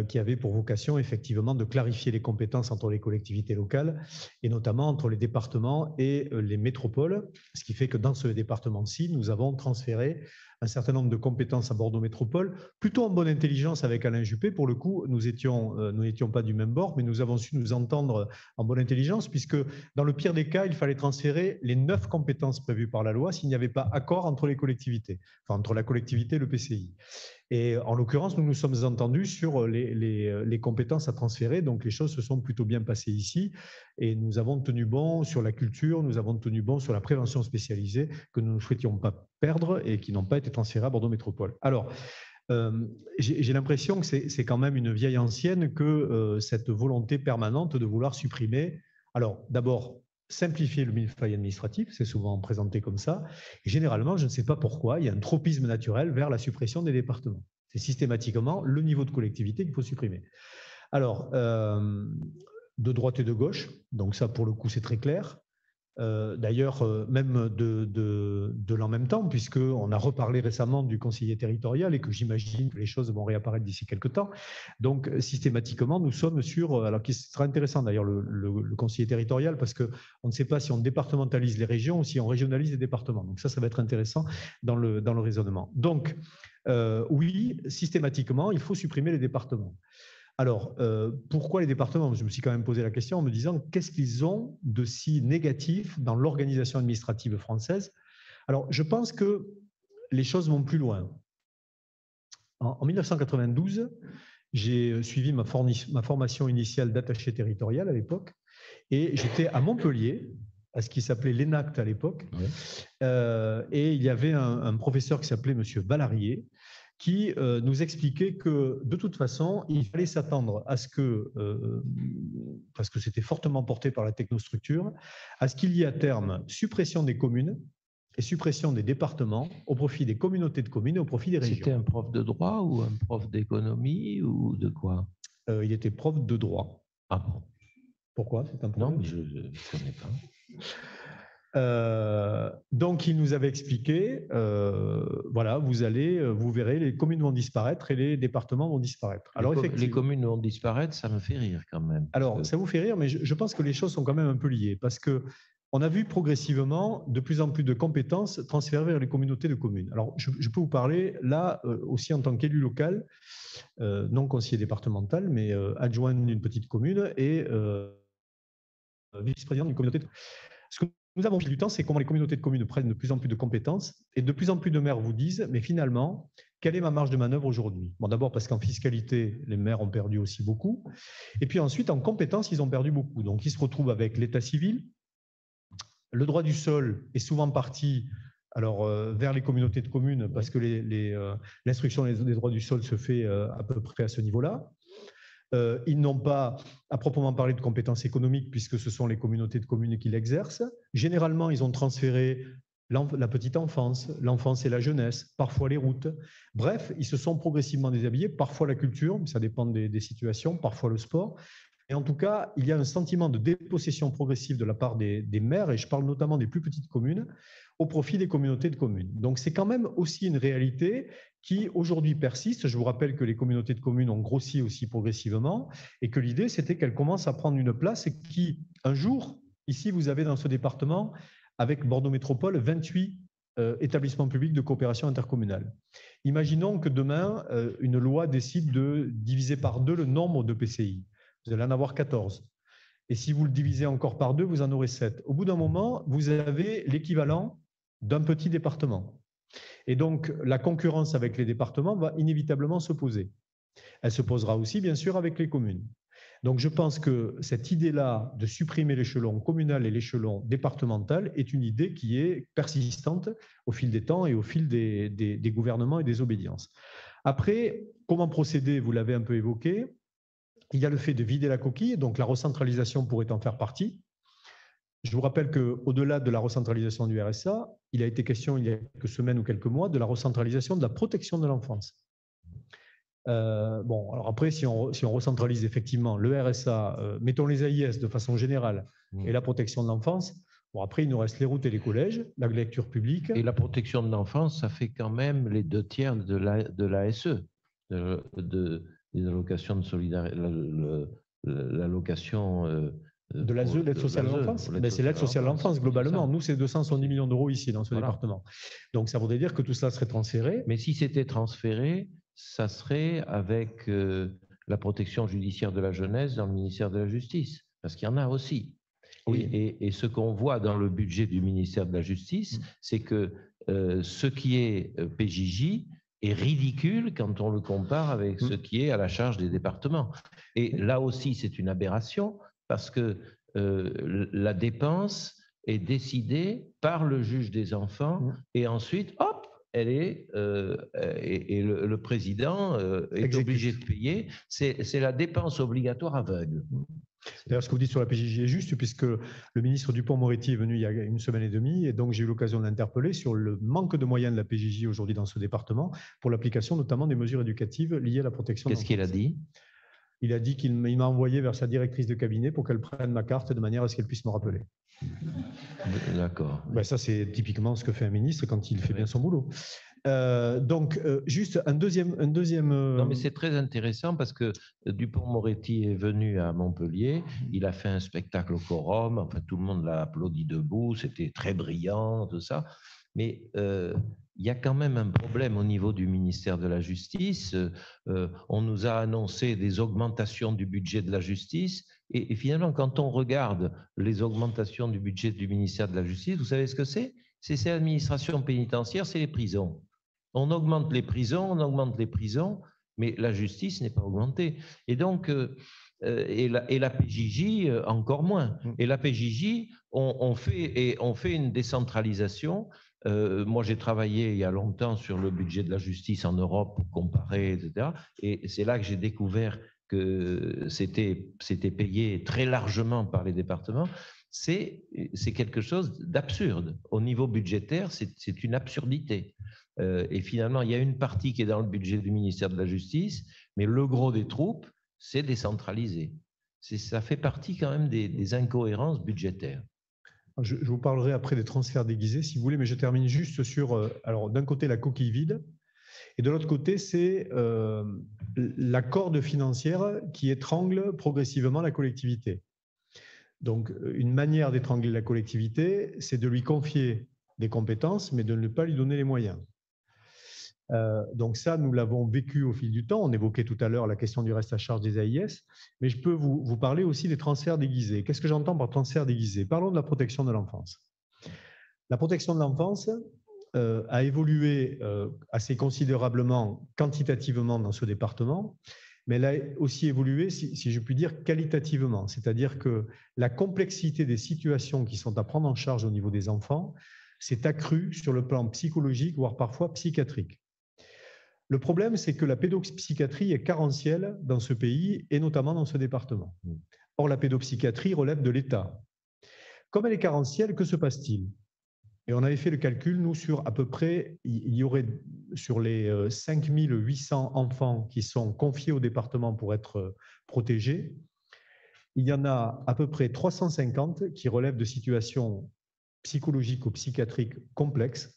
qui avait pour vocation effectivement de clarifier les compétences entre les collectivités locales et notamment entre les départements et les métropoles, ce qui fait que dans ce département-ci, nous avons transféré un certain nombre de compétences à Bordeaux Métropole, plutôt en bonne intelligence avec Alain Juppé. Pour le coup, nous n'étions pas du même bord, mais nous avons su nous entendre en bonne intelligence, puisque dans le pire des cas, il fallait transférer les 9 compétences prévues par la loi s'il n'y avait pas accord entre les collectivités, enfin entre la collectivité et le PCI. Et en l'occurrence, nous nous sommes entendus sur les compétences à transférer, donc les choses se sont plutôt bien passées ici, et nous avons tenu bon sur la culture, nous avons tenu bon sur la prévention spécialisée que nous ne souhaitions pas perdre et qui n'ont pas été transférées à Bordeaux Métropole. Alors, j'ai l'impression que c'est quand même une vieille ancienne que cette volonté permanente de vouloir supprimer, alors d'abord, simplifier le millefeuille administratif, c'est souvent présenté comme ça, et généralement, je ne sais pas pourquoi, il y a un tropisme naturel vers la suppression des départements. C'est systématiquement le niveau de collectivité qu'il faut supprimer. Alors, de droite et de gauche, donc ça pour le coup c'est très clair. D'ailleurs, même de l'en même temps, puisqu'on a reparlé récemment du conseiller territorial et que j'imagine que les choses vont réapparaître d'ici quelques temps. Donc, systématiquement, nous sommes sur, alors qui sera intéressant d'ailleurs le conseiller territorial, parce qu'on ne sait pas si on départementalise les régions ou si on régionalise les départements. Donc ça va être intéressant dans le raisonnement. Donc, oui, systématiquement, il faut supprimer les départements. Alors, pourquoi les départements? Je me suis quand même posé la question en me disant qu'est-ce qu'ils ont de si négatif dans l'organisation administrative française? Alors, je pense que les choses vont plus loin. En 1992, j'ai suivi ma formation initiale d'attaché territorial à l'époque et j'étais à Montpellier à ce qui s'appelait l'ENACT à l'époque. Oui. Et il y avait un professeur qui s'appelait M. Valarié, qui nous expliquait que de toute façon, il fallait s'attendre à ce que, parce que c'était fortement porté par la technostructure, à ce qu'il y ait à terme suppression des communes et suppression des départements au profit des communautés de communes et au profit des régions. C'était un prof de droit ou un prof d'économie ou de quoi? Il était prof de droit. Ah bon? Pourquoi? C'est un problème? Non, mais je ne connais pas. Donc, il nous avait expliqué, voilà, vous verrez, les communes vont disparaître et les départements vont disparaître. Alors, les communes vont disparaître, ça me fait rire quand même. Alors, ça vous fait rire, mais je pense que les choses sont quand même un peu liées, parce que on a vu progressivement de plus en plus de compétences transférées vers les communautés de communes. Alors, je peux vous parler là aussi en tant qu'élu local, non conseiller départemental, mais adjoint d'une petite commune et vice-président d'une communauté de communes. Ce que nous avons vu du temps, c'est comment les communautés de communes prennent de plus en plus de compétences et de plus en plus de maires vous disent, mais finalement, quelle est ma marge de manœuvre aujourd'hui? Bon, d'abord parce qu'en fiscalité, les maires ont perdu aussi beaucoup. Et puis ensuite, en compétences, ils ont perdu beaucoup. Donc, ils se retrouvent avec l'état civil. Le droit du sol est souvent parti vers les communautés de communes parce que l'instruction des droits du sol se fait à peu près à ce niveau-là. Ils n'ont pas à proprement parler de compétences économiques puisque ce sont les communautés de communes qui l'exercent. Généralement, ils ont transféré la petite enfance, l'enfance et la jeunesse, parfois les routes. Bref, ils se sont progressivement déshabillés, parfois la culture, ça dépend des situations, parfois le sport. Et en tout cas, il y a un sentiment de dépossession progressive de la part des maires, et je parle notamment des plus petites communes, au profit des communautés de communes. Donc c'est quand même aussi une réalité qui aujourd'hui persiste. Je vous rappelle que les communautés de communes ont grossi aussi progressivement et que l'idée c'était qu'elles commencent à prendre une place et qui, un jour, ici vous avez dans ce département, avec Bordeaux Métropole, 28 établissements publics de coopération intercommunale. Imaginons que demain, une loi décide de diviser par 2 le nombre de PCI. Vous allez en avoir 14. Et si vous le divisez encore par 2, vous en aurez 7. Au bout d'un moment, vous avez l'équivalent d'un petit département. Et donc, la concurrence avec les départements va inévitablement se poser. Elle se posera aussi, bien sûr, avec les communes. Donc, je pense que cette idée-là de supprimer l'échelon communal et l'échelon départemental est une idée qui est persistante au fil des temps et au fil des gouvernements et des obédiences. Après, comment procéder? Vous l'avez un peu évoqué. Il y a le fait de vider la coquille, donc la recentralisation pourrait en faire partie. Je vous rappelle qu'au-delà de la recentralisation du RSA, il a été question il y a quelques semaines ou quelques mois de la recentralisation de la protection de l'enfance. Bon, alors après, si on recentralise effectivement le RSA, mettons les AIS de façon générale et la protection de l'enfance, bon, après, il nous reste les routes et les collèges, la lecture publique. Et la protection de l'enfance, ça fait quand même les 2/3 de l'ASE, des allocations de solidarité, l'allocation de l'ASE, l'aide sociale à l'enfance. C'est l'aide sociale à l'enfance, globalement. Nous, c'est 270 millions d'euros ici, dans ce département. Donc, ça voudrait dire que tout cela serait transféré. Mais si c'était transféré, ça serait avec la protection judiciaire de la jeunesse dans le ministère de la Justice, parce qu'il y en a aussi. Oui. Et ce qu'on voit dans le budget du ministère de la Justice, c'est que ce qui est PJJ est ridicule quand on le compare avec ce qui est à la charge des départements. Et là aussi, c'est une aberration parce que la dépense est décidée par le juge des enfants et ensuite, hop, elle est et le président est obligé de payer. C'est la dépense obligatoire aveugle. D'ailleurs, ce que vous dites sur la PJJ est juste, puisque le ministre Dupond-Moretti est venu il y a une semaine et demie, et donc j'ai eu l'occasion d'interpeller sur le manque de moyens de la PJJ aujourd'hui dans ce département, pour l'application notamment des mesures éducatives liées à la protection de l'enfance. Qu'est-ce qu'il a dit? Il a dit qu'il m'a envoyé vers sa directrice de cabinet pour qu'elle prenne ma carte de manière à ce qu'elle puisse me rappeler. D'accord. Ben ça, c'est typiquement ce que fait un ministre quand il fait bien son boulot. Juste un deuxième. Non, mais c'est très intéressant parce que Dupond-Moretti est venu à Montpellier, il a fait un spectacle au Quorum, enfin tout le monde l'a applaudi debout, c'était très brillant, tout ça. Mais il y a quand même un problème au niveau du ministère de la Justice. On nous a annoncé des augmentations du budget de la justice et finalement, quand on regarde les augmentations du budget du ministère de la Justice, vous savez ce que c'est? C'est l'administration pénitentiaire, c'est les prisons. On augmente les prisons, mais la justice n'est pas augmentée. Et donc, et la PJJ encore moins. Et la PJJ, on fait une décentralisation. Moi, j'ai travaillé il y a longtemps sur le budget de la justice en Europe pour comparer, etc. Et c'est là que j'ai découvert que c'était payé très largement par les départements. C'est quelque chose d'absurde. Au niveau budgétaire, c'est une absurdité. Et finalement, il y a une partie qui est dans le budget du ministère de la Justice, mais le gros des troupes, c'est décentralisé. Ça fait partie quand même des incohérences budgétaires. Je vous parlerai après des transferts déguisés, si vous voulez, mais je termine juste sur, alors d'un côté, la coquille vide, et de l'autre côté, c'est la corde financière qui étrangle progressivement la collectivité. Donc, une manière d'étrangler la collectivité, c'est de lui confier des compétences, mais de ne pas lui donner les moyens. Donc ça, nous l'avons vécu au fil du temps. On évoquait tout à l'heure la question du reste à charge des AIS, mais je peux vous parler aussi des transferts déguisés. Qu'est-ce que j'entends par transfert déguisé? Parlons de la protection de l'enfance. La protection de l'enfance a évolué assez considérablement quantitativement dans ce département, mais elle a aussi évolué, si je puis dire, qualitativement. C'est-à-dire que la complexité des situations qui sont à prendre en charge au niveau des enfants s'est accrue sur le plan psychologique, voire parfois psychiatrique. Le problème, c'est que la pédopsychiatrie est carentielle dans ce pays et notamment dans ce département. Or, la pédopsychiatrie relève de l'État. Comme elle est carentielle, que se passe-t-il? Et on avait fait le calcul, nous, sur à peu près, il y aurait sur les 5800 enfants qui sont confiés au département pour être protégés, il y en a à peu près 350 qui relèvent de situations psychologiques ou psychiatriques complexes,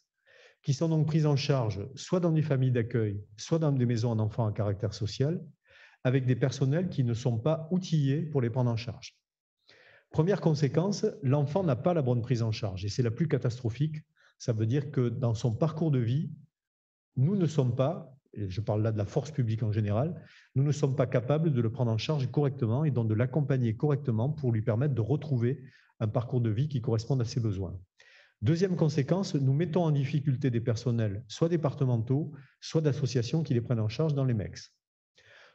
qui sont donc prises en charge soit dans des familles d'accueil, soit dans des maisons d'enfants à caractère social, avec des personnels qui ne sont pas outillés pour les prendre en charge. Première conséquence, l'enfant n'a pas la bonne prise en charge, et c'est la plus catastrophique. Ça veut dire que dans son parcours de vie, nous ne sommes pas, et je parle là de la force publique en général, nous ne sommes pas capables de le prendre en charge correctement et donc de l'accompagner correctement pour lui permettre de retrouver un parcours de vie qui corresponde à ses besoins. Deuxième conséquence, nous mettons en difficulté des personnels, soit départementaux, soit d'associations qui les prennent en charge dans les MEX.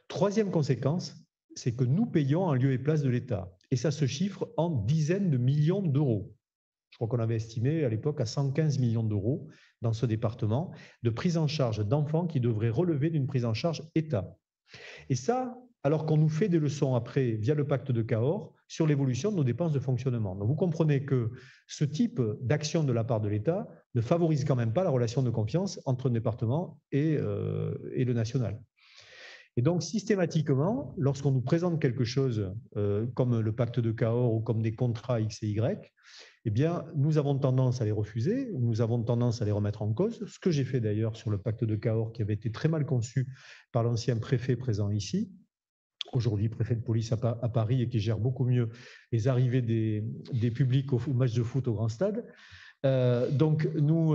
Troisième conséquence, c'est que nous payons en lieu et place de l'État. Et ça se chiffre en dizaines de millions d'euros. Je crois qu'on avait estimé à l'époque à 115 millions d'euros dans ce département de prise en charge d'enfants qui devraient relever d'une prise en charge État. Et ça, alors qu'on nous fait des leçons après, via le pacte de Cahors, sur l'évolution de nos dépenses de fonctionnement. Donc vous comprenez que ce type d'action de la part de l'État ne favorise quand même pas la relation de confiance entre le département et le national. Et donc systématiquement, lorsqu'on nous présente quelque chose comme le pacte de Cahors ou comme des contrats X et Y, eh bien, nous avons tendance à les refuser, nous avons tendance à les remettre en cause, ce que j'ai fait d'ailleurs sur le pacte de Cahors qui avait été très mal conçu par l'ancien préfet présent ici, aujourd'hui préfet de police à Paris et qui gère beaucoup mieux les arrivées des publics au match de foot au Grand Stade. Donc nous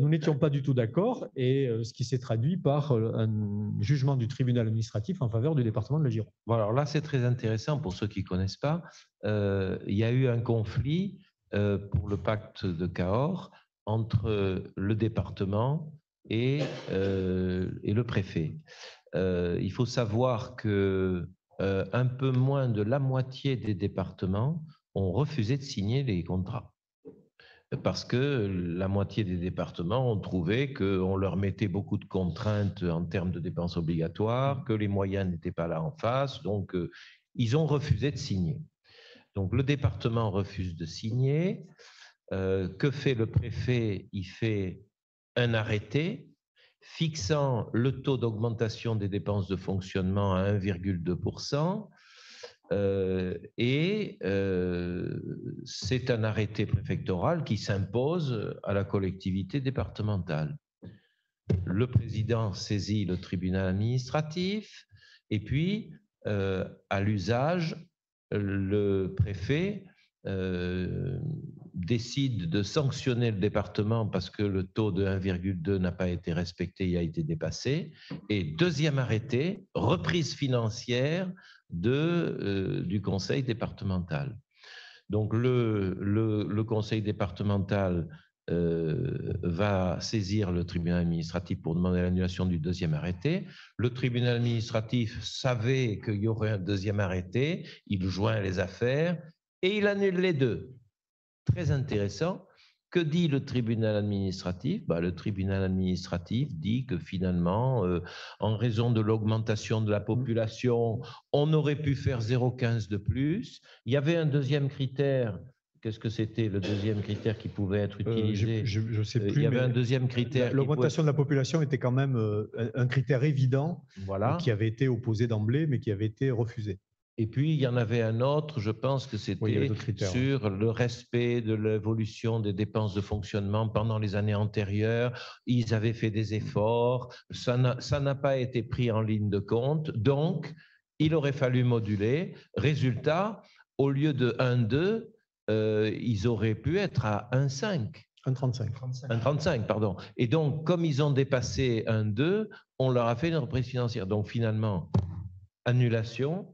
n'étions pas du tout d'accord et ce qui s'est traduit par un jugement du tribunal administratif en faveur du département de la Gironde. Bon, alors là, c'est très intéressant pour ceux qui ne connaissent pas. Il y a eu un conflit pour le pacte de Cahors entre le département et le préfet. Il faut savoir que un peu moins de la moitié des départements ont refusé de signer les contrats parce que la moitié des départements ont trouvé qu'on leur mettait beaucoup de contraintes en termes de dépenses obligatoires, que les moyens n'étaient pas là en face, donc ils ont refusé de signer. Donc le département refuse de signer. Que fait le préfet? Il fait un arrêté fixant le taux d'augmentation des dépenses de fonctionnement à 1,2%. C'est un arrêté préfectoral qui s'impose à la collectivité départementale. Le président saisit le tribunal administratif et puis, à l'usage, le préfet décide de sanctionner le département parce que le taux de 1,2 n'a pas été respecté et a été dépassé. Et deuxième arrêté, reprise financière du conseil départemental. Donc le conseil départemental va saisir le tribunal administratif pour demander l'annulation du deuxième arrêté. Le tribunal administratif savait qu'il y aurait un deuxième arrêté, il joint les affaires et il annule les deux. Très intéressant. Que dit le tribunal administratif? Le tribunal administratif dit que finalement, en raison de l'augmentation de la population, on aurait pu faire 0,15 de plus. Il y avait un deuxième critère. Qu'est-ce que c'était le deuxième critère qui pouvait être utilisé? Je ne sais plus. Il y avait un deuxième critère. L'augmentation de la population était quand même un critère évident, voilà, qui avait été opposé d'emblée, mais qui avait été refusé. Et puis, il y en avait un autre, je pense que c'était sur le respect de l'évolution des dépenses de fonctionnement pendant les années antérieures. Ils avaient fait des efforts, ça n'a pas été pris en ligne de compte, donc il aurait fallu moduler. Résultat, au lieu de 1,2, ils auraient pu être à 1,5. 1,35. 1,35, pardon. Et donc, comme ils ont dépassé 1,2, on leur a fait une reprise financière. Donc, finalement, annulation.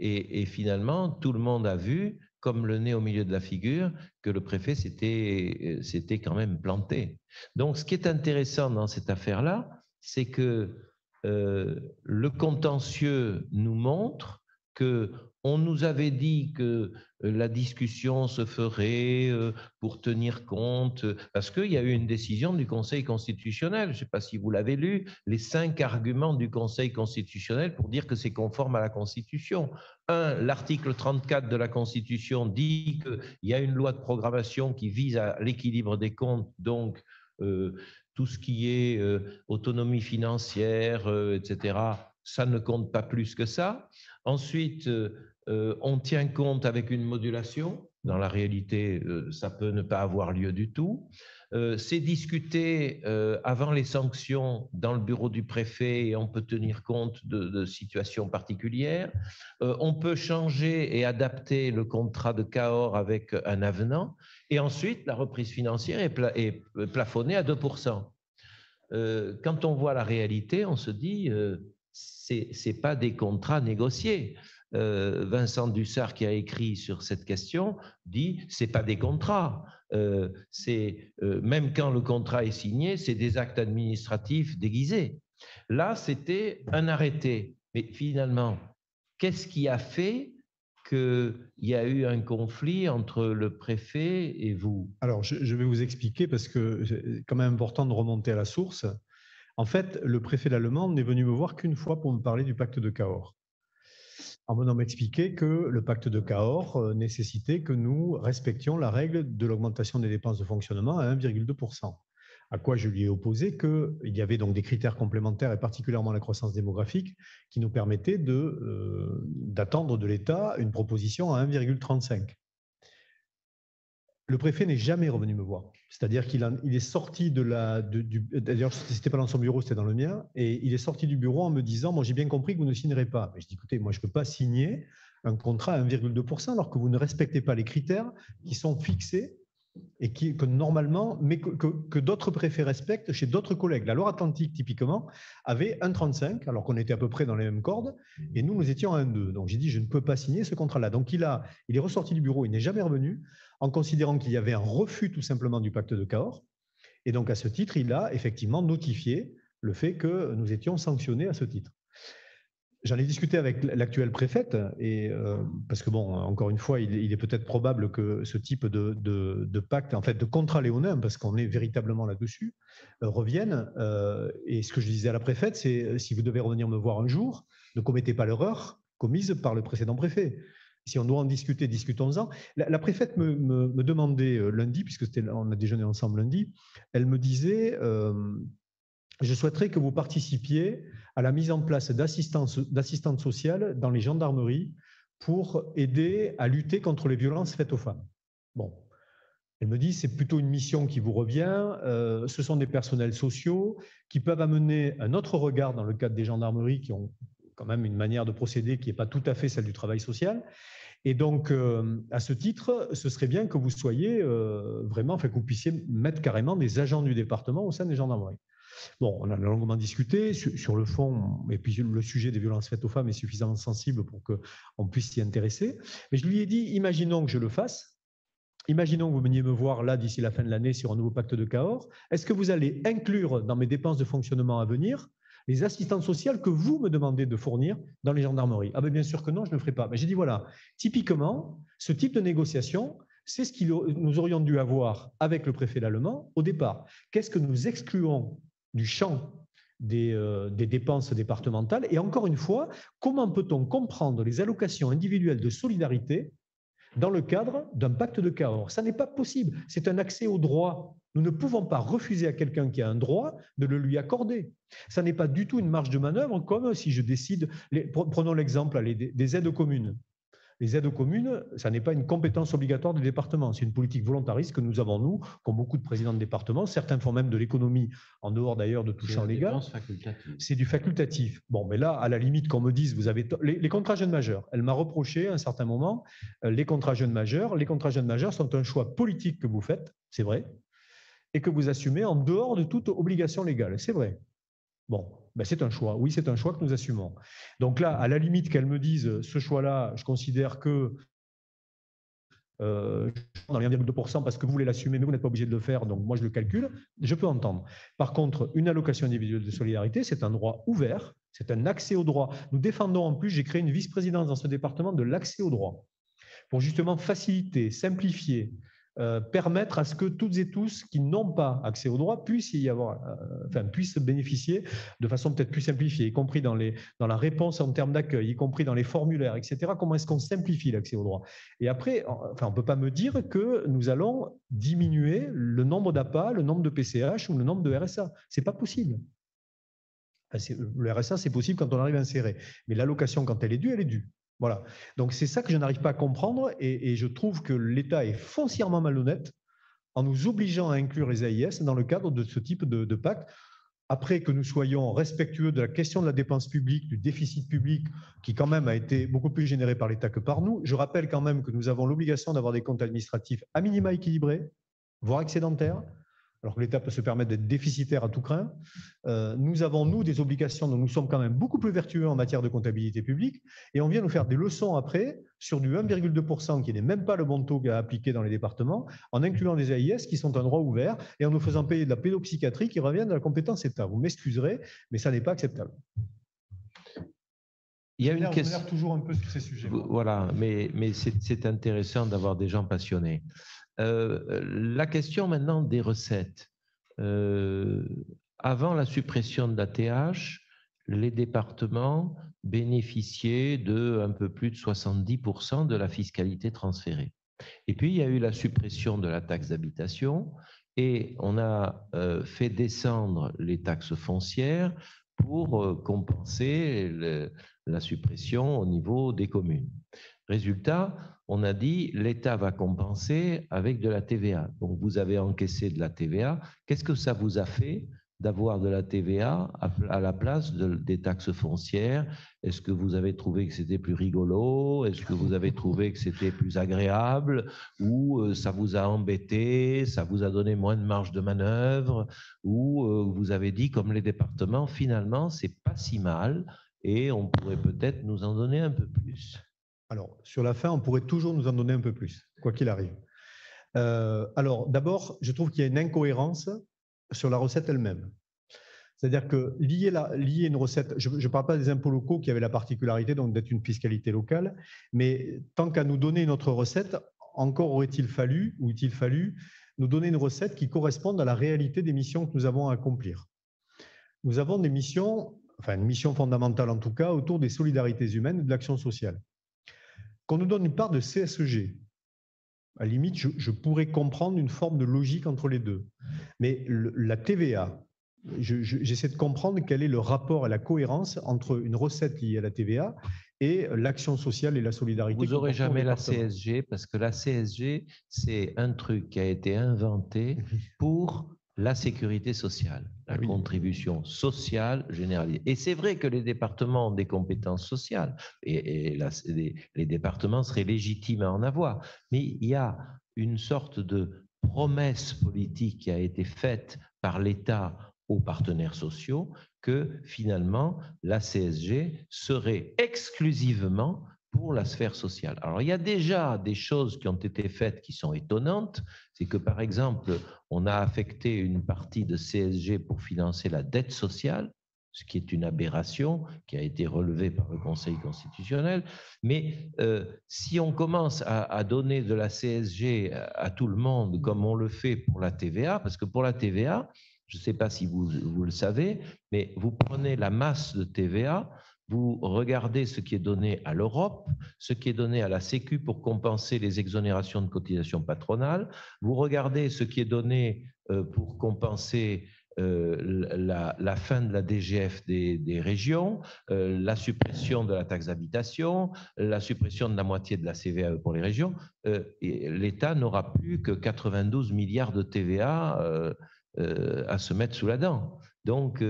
Et finalement, tout le monde a vu, comme le nez au milieu de la figure, que le préfet s'était quand même planté. Donc, ce qui est intéressant dans cette affaire-là, c'est que le contentieux nous montre qu'on nous avait dit que la discussion se ferait pour tenir compte, parce qu'il y a eu une décision du Conseil constitutionnel, je ne sais pas si vous l'avez lu, les 5 arguments du Conseil constitutionnel pour dire que c'est conforme à la Constitution. L'article 34 de la Constitution dit qu'il y a une loi de programmation qui vise à l'équilibre des comptes, donc tout ce qui est autonomie financière, etc., ça ne compte pas plus que ça. Ensuite, on tient compte avec une modulation. Dans la réalité, ça peut ne pas avoir lieu du tout. C'est discuté avant les sanctions dans le bureau du préfet et on peut tenir compte de situations particulières. On peut changer et adapter le contrat de Cahors avec un avenant. Et ensuite, la reprise financière est plafonnée à 2%. Quand on voit la réalité, on se dit c'est pas des contrats négociés. Vincent Dussart, qui a écrit sur cette question, dit c'est pas des contrats. Même quand le contrat est signé, c'est des actes administratifs déguisés. Là, c'était un arrêté. Mais finalement, qu'est-ce qui a fait qu'il y a eu un conflit entre le préfet et vous? Alors, je vais vous expliquer parce que c'est quand même important de remonter à la source. En fait, le préfet d'Allemande n'est venu me voir qu'une fois pour me parler du pacte de Cahors, en venant m'expliquer que le pacte de Cahors nécessitait que nous respections la règle de l'augmentation des dépenses de fonctionnement à 1,2%. À quoi je lui ai opposé qu'il y avait donc des critères complémentaires, et particulièrement la croissance démographique, qui nous permettaient d'attendre de l'État une proposition à 1,35. Le préfet n'est jamais revenu me voir. C'est-à-dire qu'il est sorti d'ailleurs, ce n'était pas dans son bureau, c'était dans le mien, et il est sorti du bureau en me disant « Moi, j'ai bien compris que vous ne signerez pas. » Mais je dis « Écoutez, moi, je ne peux pas signer un contrat à 1,2% alors que vous ne respectez pas les critères qui sont fixés et que normalement, mais que d'autres préfets respectent chez d'autres collègues. La Loire-Atlantique, typiquement, avait 1,35, alors qu'on était à peu près dans les mêmes cordes, et nous étions à 1,2. Donc j'ai dit, je ne peux pas signer ce contrat-là. Donc il est ressorti du bureau, il n'est jamais revenu, en considérant qu'il y avait un refus tout simplement du pacte de Cahors. Et donc à ce titre, il a effectivement notifié le fait que nous étions sanctionnés à ce titre. J'en ai discuté avec l'actuelle préfète, et, parce que, bon, encore une fois, il est peut-être probable que ce type de pacte, en fait, de contrat léonin, parce qu'on est véritablement là-dessus, revienne. Et ce que je disais à la préfète, c'est si vous devez revenir me voir un jour, ne commettez pas l'erreur commise par le précédent préfet. Si on doit en discuter, discutons-en. La préfète me demandait lundi, puisque on a déjeuné ensemble lundi, elle me disait je souhaiterais que vous participiez à la mise en place d'assistantes sociales dans les gendarmeries pour aider à lutter contre les violences faites aux femmes. Bon, elle me dit c'est plutôt une mission qui vous revient, ce sont des personnels sociaux qui peuvent amener un autre regard dans le cadre des gendarmeries qui ont quand même une manière de procéder qui n'est pas tout à fait celle du travail social. Et donc, à ce titre, ce serait bien que vous soyez vraiment, enfin que vous puissiez mettre carrément des agents du département au sein des gendarmeries. Bon, on a longuement discuté sur le fond, et puis le sujet des violences faites aux femmes est suffisamment sensible pour qu'on puisse s'y intéresser. Mais je lui ai dit, imaginons que je le fasse, imaginons que vous veniez me voir là d'ici la fin de l'année sur un nouveau pacte de Cahors. Est-ce que vous allez inclure dans mes dépenses de fonctionnement à venir les assistantes sociales que vous me demandez de fournir dans les gendarmeries? Ah ben bien sûr que non, je ne le ferai pas. Mais j'ai dit voilà, typiquement, ce type de négociation, c'est ce que nous aurions dû avoir avec le préfet l'Allemand au départ. Qu'est-ce que nous excluons du champ des dépenses départementales? Et encore une fois, comment peut-on comprendre les allocations individuelles de solidarité dans le cadre d'un pacte de Cahors? Ça n'est pas possible. C'est un accès au droit. Nous ne pouvons pas refuser à quelqu'un qui a un droit de le lui accorder. Ça n'est pas du tout une marge de manœuvre, comme si je décide… Prenons l'exemple des aides communes. Les aides aux communes, ça n'est pas une compétence obligatoire des départements. C'est une politique volontariste que nous avons, nous, comme beaucoup de présidents de départements. Certains font même de l'économie, en dehors d'ailleurs de tout champ légal. C'est du facultatif. Bon, mais là, à la limite, qu'on me dise, vous avez les contrats jeunes majeurs. Elle m'a reproché à un certain moment, les contrats jeunes majeurs sont un choix politique que vous faites, c'est vrai, et que vous assumez en dehors de toute obligation légale. C'est vrai. Bon, ben c'est un choix. Oui, c'est un choix que nous assumons. Donc là, à la limite qu'elle me dise, ce choix-là, je considère que dans les 1,2% parce que vous voulez l'assumer, mais vous n'êtes pas obligé de le faire, donc moi je le calcule, je peux entendre. Par contre, une allocation individuelle de solidarité, c'est un droit ouvert, c'est un accès au droit. Nous défendons en plus, j'ai créé une vice-présidence dans ce département de l'accès au droit, pour justement faciliter, simplifier, permettre à ce que toutes et tous qui n'ont pas accès au droit puissent puissent bénéficier de façon peut-être plus simplifiée, y compris dans la réponse en termes d'accueil, y compris dans les formulaires, etc. Comment est-ce qu'on simplifie l'accès au droit? Et après, on ne peut pas me dire que nous allons diminuer le nombre d'APA, le nombre de PCH ou le nombre de RSA. Ce n'est pas possible. Le RSA, c'est possible quand on arrive à insérer. Mais l'allocation, quand elle est due, elle est due. Voilà. Donc, c'est ça que je n'arrive pas à comprendre et je trouve que l'État est foncièrement malhonnête en nous obligeant à inclure les AIS dans le cadre de ce type de pacte. Après que nous soyons respectueux de la question de la dépense publique, du déficit public, qui quand même a été beaucoup plus généré par l'État que par nous. Je rappelle quand même que nous avons l'obligation d'avoir des comptes administratifs à minima équilibrés, voire excédentaires, alors que l'État peut se permettre d'être déficitaire à tout craint. Nous avons, nous, des obligations dont nous sommes quand même beaucoup plus vertueux en matière de comptabilité publique, et on vient nous faire des leçons après sur du 1,2% qui n'est même pas le bon taux à appliquer dans les départements, en incluant des AIS qui sont un droit ouvert, et en nous faisant payer de la pédopsychiatrie qui revient de la compétence État. Vous m'excuserez, mais ça n'est pas acceptable. Il y a une question toujours un peu sur ces sujets. Voilà, mais c'est intéressant d'avoir des gens passionnés. La question maintenant des recettes. Avant la suppression de la TH, les départements bénéficiaient de un peu plus de 70% de la fiscalité transférée. Et puis, il y a eu la suppression de la taxe d'habitation et on a fait descendre les taxes foncières pour compenser la suppression au niveau des communes. Résultat, on a dit l'État va compenser avec de la TVA. Donc, vous avez encaissé de la TVA. Qu'est-ce que ça vous a fait d'avoir de la TVA à la place des taxes foncières? Est-ce que vous avez trouvé que c'était plus rigolo? Est-ce que vous avez trouvé que c'était plus agréable? Ou ça vous a embêté? Ça vous a donné moins de marge de manœuvre? Ou vous avez dit, comme les départements, finalement, c'est pas si mal et on pourrait peut-être nous en donner un peu plus? Alors, sur la fin, on pourrait toujours nous en donner un peu plus, quoi qu'il arrive. Alors, d'abord, je trouve qu'il y a une incohérence sur la recette elle-même. C'est-à-dire que lier une recette, je ne parle pas des impôts locaux qui avaient la particularité donc d'être une fiscalité locale, mais tant qu'à nous donner notre recette, encore aurait-il fallu, ou eût-il fallu, nous donner une recette qui corresponde à la réalité des missions que nous avons à accomplir. Nous avons des missions, enfin une mission fondamentale en tout cas, autour des solidarités humaines et de l'action sociale. Qu'on nous donne une part de CSG, à la limite, je pourrais comprendre une forme de logique entre les deux. Mais la TVA, j'essaie de comprendre quel est le rapport et la cohérence entre une recette liée à la TVA et l'action sociale et la solidarité. Vous n'aurez jamais la CSG, parce que la CSG, c'est un truc qui a été inventé pour la sécurité sociale, la contribution sociale généralisée. Et c'est vrai que les départements ont des compétences sociales et les départements seraient légitimes à en avoir. Mais il y a une sorte de promesse politique qui a été faite par l'État aux partenaires sociaux que finalement la CSG serait exclusivement pour la sphère sociale. Alors, il y a déjà des choses qui ont été faites qui sont étonnantes. C'est que, par exemple, on a affecté une partie de CSG pour financer la dette sociale, ce qui est une aberration qui a été relevée par le Conseil constitutionnel. Mais si on commence à donner de la CSG à tout le monde, comme on le fait pour la TVA, parce que pour la TVA, je ne sais pas si vous le savez, mais vous prenez la masse de TVA, vous regardez ce qui est donné à l'Europe, ce qui est donné à la Sécu pour compenser les exonérations de cotisations patronales, vous regardez ce qui est donné pour compenser la fin de la DGF des régions, la suppression de la taxe d'habitation, la suppression de la moitié de la CVAE pour les régions, l'État n'aura plus que 92 milliards de TVA à se mettre sous la dent. Donc,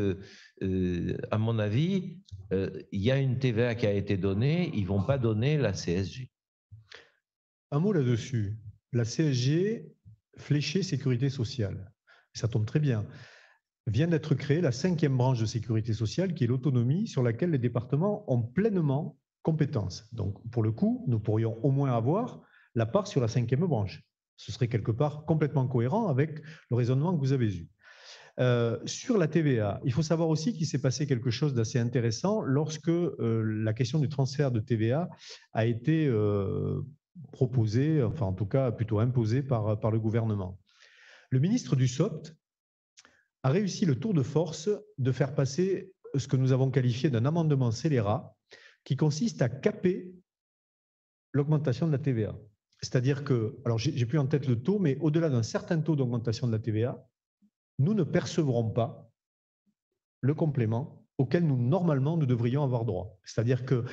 à mon avis, il y a une TVA qui a été donnée, ils ne vont pas donner la CSG. Un mot là-dessus. La CSG, fléchée sécurité sociale, ça tombe très bien, vient d'être créée la 5e branche de sécurité sociale, qui est l'autonomie, sur laquelle les départements ont pleinement compétence. Donc, pour le coup, nous pourrions au moins avoir la part sur la 5e branche. Ce serait quelque part complètement cohérent avec le raisonnement que vous avez eu. Sur la TVA, il faut savoir aussi qu'il s'est passé quelque chose d'assez intéressant lorsque la question du transfert de TVA a été proposée, enfin en tout cas plutôt imposée par le gouvernement. Le ministre du SOPT a réussi le tour de force de faire passer ce que nous avons qualifié d'un amendement scélérat qui consiste à caper l'augmentation de la TVA. C'est-à-dire que, alors j'ai plus en tête le taux, mais au-delà d'un certain taux d'augmentation de la TVA, nous ne percevrons pas le complément auquel normalement nous devrions avoir droit. C'est-à-dire que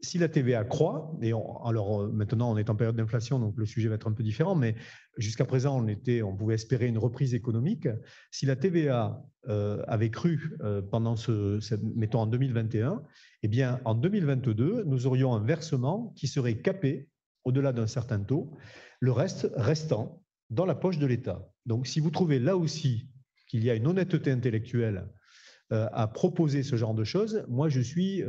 si la TVA croît, et alors maintenant on est en période d'inflation, donc le sujet va être un peu différent, mais jusqu'à présent on pouvait espérer une reprise économique. Si la TVA avait cru pendant mettons en 2021, eh bien en 2022, nous aurions un versement qui serait capé au-delà d'un certain taux, le reste restant dans la poche de l'État. Donc si vous trouvez là aussi qu'il y a une honnêteté intellectuelle à proposer ce genre de choses, moi je suis,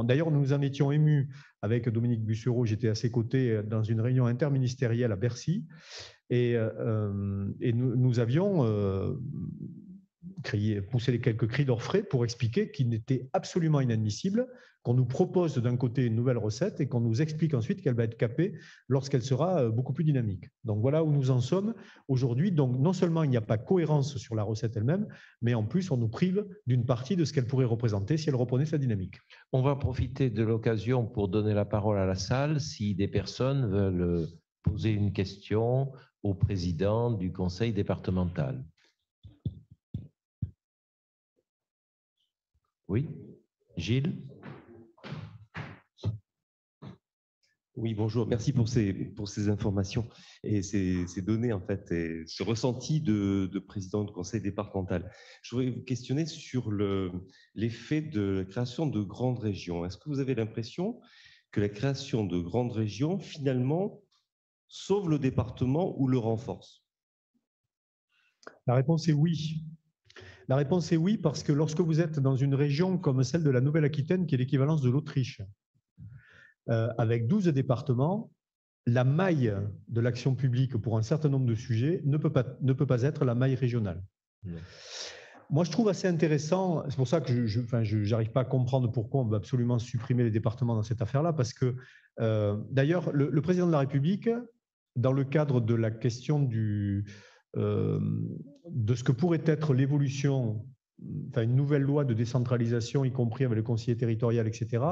d'ailleurs nous en étions émus avec Dominique Bussereau, j'étais à ses côtés dans une réunion interministérielle à Bercy, et nous avions poussé quelques cris d'orfraie pour expliquer qu'il n'était absolument inadmissible qu'on nous propose d'un côté une nouvelle recette et qu'on nous explique ensuite qu'elle va être capée lorsqu'elle sera beaucoup plus dynamique. Donc voilà où nous en sommes aujourd'hui. Donc non seulement il n'y a pas cohérence sur la recette elle-même, mais en plus on nous prive d'une partie de ce qu'elle pourrait représenter si elle reprenait sa dynamique. On va profiter de l'occasion pour donner la parole à la salle si des personnes veulent poser une question au président du conseil départemental. Oui, Gilles? Oui, bonjour. Merci pour ces informations et ces données, en fait, et ce ressenti de président de conseil départemental. Je voudrais vous questionner sur l'effet de la création de grandes régions. Est-ce que vous avez l'impression que la création de grandes régions, finalement, sauve le département ou le renforce? La réponse est oui. La réponse est oui, parce que lorsque vous êtes dans une région comme celle de la Nouvelle-Aquitaine, qui est l'équivalence de l'Autriche, avec 12 départements, la maille de l'action publique pour un certain nombre de sujets ne peut pas être la maille régionale. Oui. Moi, je trouve assez intéressant, c'est pour ça que je n'arrive pas à comprendre pourquoi on veut absolument supprimer les départements dans cette affaire-là, parce que d'ailleurs, le président de la République, dans le cadre de la question de ce que pourrait être l'évolution, une nouvelle loi de décentralisation, y compris avec le conseiller territorial, etc.,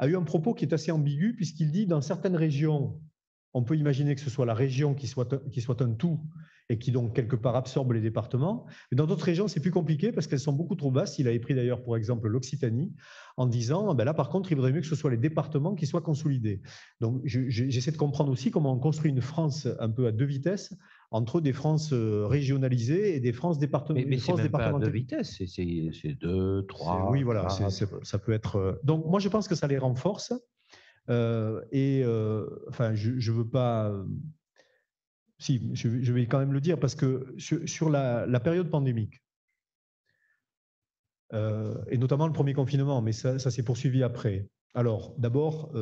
a eu un propos qui est assez ambigu, puisqu'il dit dans certaines régions, on peut imaginer que ce soit la région qui soit un tout et qui donc quelque part absorbe les départements. Mais dans d'autres régions, c'est plus compliqué parce qu'elles sont beaucoup trop basses. Il avait pris d'ailleurs pour exemple l'Occitanie en disant là par contre, il vaudrait mieux que ce soit les départements qui soient consolidés. Donc j'essaie de comprendre aussi comment on construit une France un peu à deux vitesses entre des France régionalisées et des France départementales. Mais c'est même pas à deux vitesses, c'est deux, trois. Oui, voilà, ça peut être. Donc moi je pense que ça les renforce. Je veux pas. Si, je vais quand même le dire parce que sur la période pandémique, et notamment le premier confinement, mais ça s'est poursuivi après, Alors, d'abord,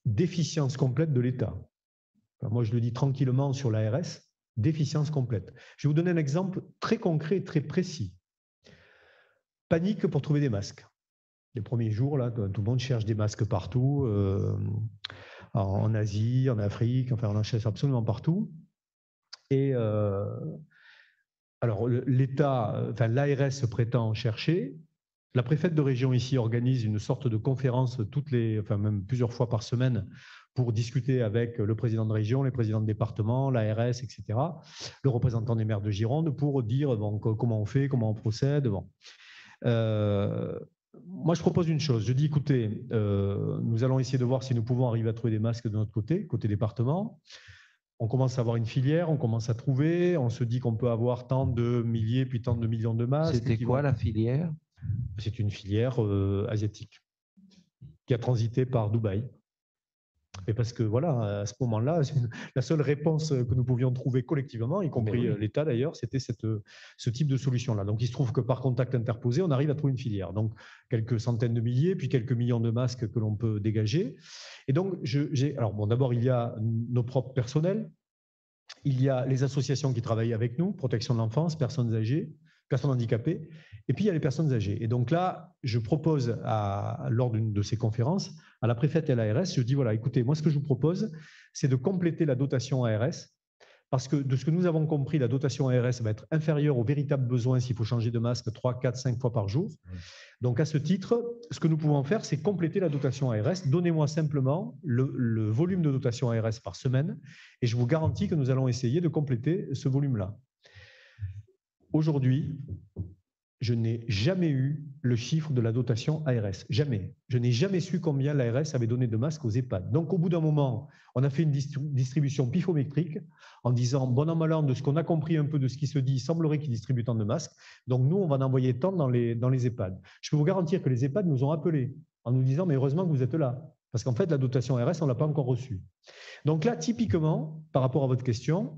déficience complète de l'État. Moi, je le dis tranquillement sur l'ARS, déficience complète. Je vais vous donner un exemple très concret et très précis. Panique pour trouver des masques. Les premiers jours, là, tout le monde cherche des masques partout, en Asie, en Afrique, enfin, on en cherche absolument partout. Et alors, l'État, enfin, l'ARS se prétend chercher. La préfète de région ici organise une sorte de conférence même plusieurs fois par semaine pour discuter avec le président de région, les présidents de département, l'ARS, etc., le représentant des maires de Gironde pour dire comment on fait, comment on procède. Bon. Moi, je propose une chose. Je dis, écoutez, nous allons essayer de voir si nous pouvons arriver à trouver des masques de notre côté département. On commence à avoir une filière, on commence à trouver, on se dit qu'on peut avoir tant de milliers puis tant de millions de masques. C'était quoi la filière? C'est une filière asiatique qui a transité par Dubaï. Et parce que voilà, à ce moment-là, la seule réponse que nous pouvions trouver collectivement, y compris l'État d'ailleurs, c'était ce type de solution-là. Donc il se trouve que par contact interposé, on arrive à trouver une filière. Donc quelques centaines de milliers, puis quelques millions de masques que l'on peut dégager. Et donc, alors bon, d'abord, il y a nos propres personnels, il y a les associations qui travaillent avec nous, protection de l'enfance, personnes âgées, personnes handicapées, et puis il y a les personnes âgées. Et donc là, je propose, lors d'une de ces conférences, à la préfète et à l'ARS, je dis, voilà, écoutez, moi ce que je vous propose, c'est de compléter la dotation ARS, parce que de ce que nous avons compris, la dotation ARS va être inférieure aux véritables besoins s'il faut changer de masque 3, 4, 5 fois par jour. Donc à ce titre, ce que nous pouvons faire, c'est compléter la dotation ARS. Donnez-moi simplement le volume de dotation ARS par semaine, et je vous garantis que nous allons essayer de compléter ce volume-là. Aujourd'hui, je n'ai jamais eu le chiffre de la dotation ARS. Jamais. Je n'ai jamais su combien l'ARS avait donné de masques aux EHPAD. Donc, au bout d'un moment, on a fait une distribution pifométrique en disant, bon an, mal an, de ce qu'on a compris un peu de ce qui se dit, il semblerait qu'il distribue tant de masques. Donc, nous, on va en envoyer tant dans les EHPAD. Je peux vous garantir que les EHPAD nous ont appelés en nous disant, mais heureusement que vous êtes là. Parce qu'en fait, la dotation ARS, on ne l'a pas encore reçue. Donc là, typiquement, par rapport à votre question,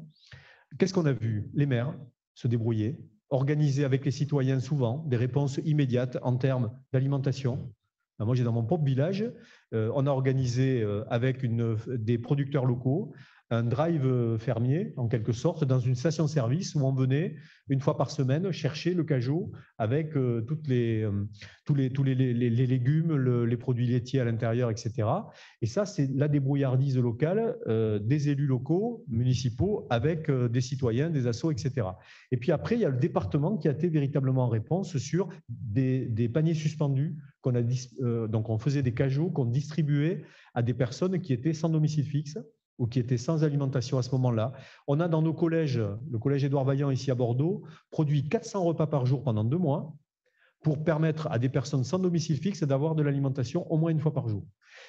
qu'est-ce qu'on a vu? Les maires se débrouiller, organiser avec les citoyens souvent des réponses immédiates en termes d'alimentation. Moi, j'ai dans mon propre village, on a organisé avec des producteurs locaux un drive fermier, en quelque sorte, dans une station-service où on venait une fois par semaine chercher le cajot avec tous les légumes, les produits laitiers à l'intérieur, etc. Et ça, c'est la débrouillardise locale des élus locaux, municipaux, avec des citoyens, des assos, etc. Et puis après, il y a le département qui a été véritablement en réponse sur des paniers suspendus qu'on a donc on faisait des cajots qu'on distribuait à des personnes qui étaient sans domicile fixe ou qui étaient sans alimentation à ce moment-là. On a dans nos collèges, le collège Édouard Vaillant ici à Bordeaux, produit 400 repas par jour pendant 2 mois pour permettre à des personnes sans domicile fixe d'avoir de l'alimentation au moins une fois par jour.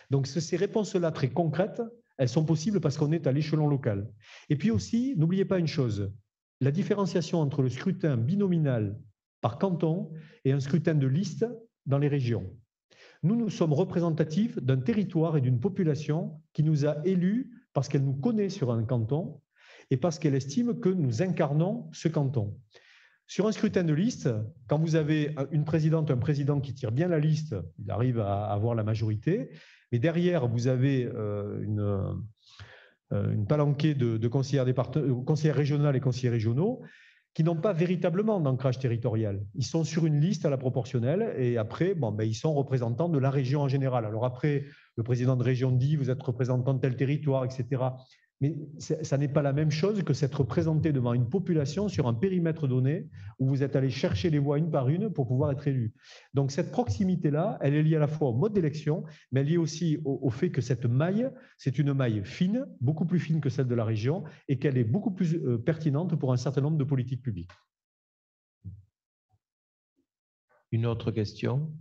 Donc ces réponses-là très concrètes, elles sont possibles parce qu'on est à l'échelon local. Et puis aussi, n'oubliez pas une chose, la différenciation entre le scrutin binominal par canton et un scrutin de liste dans les régions. Nous sommes représentatifs d'un territoire et d'une population qui nous a élus parce qu'elle nous connaît sur un canton et parce qu'elle estime que nous incarnons ce canton. Sur un scrutin de liste, quand vous avez une présidente, un président qui tire bien la liste, il arrive à avoir la majorité, mais derrière, vous avez une palanquée de conseillers régionaux et conseillers régionaux qui n'ont pas véritablement d'ancrage territorial. Ils sont sur une liste à la proportionnelle et après, ils sont représentants de la région en général. Alors après, le président de région dit, vous êtes représentant de tel territoire, etc. Mais ça n'est pas la même chose que s'être représenté devant une population sur un périmètre donné où vous êtes allé chercher les voix une par une pour pouvoir être élu. Donc cette proximité-là, elle est liée à la fois au mode d'élection, mais elle est liée aussi au fait que cette maille, c'est une maille fine, beaucoup plus fine que celle de la région, et qu'elle est beaucoup plus pertinente pour un certain nombre de politiques publiques. Une autre question?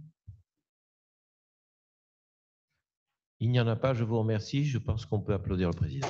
Il n'y en a pas, je vous remercie. Je pense qu'on peut applaudir le président.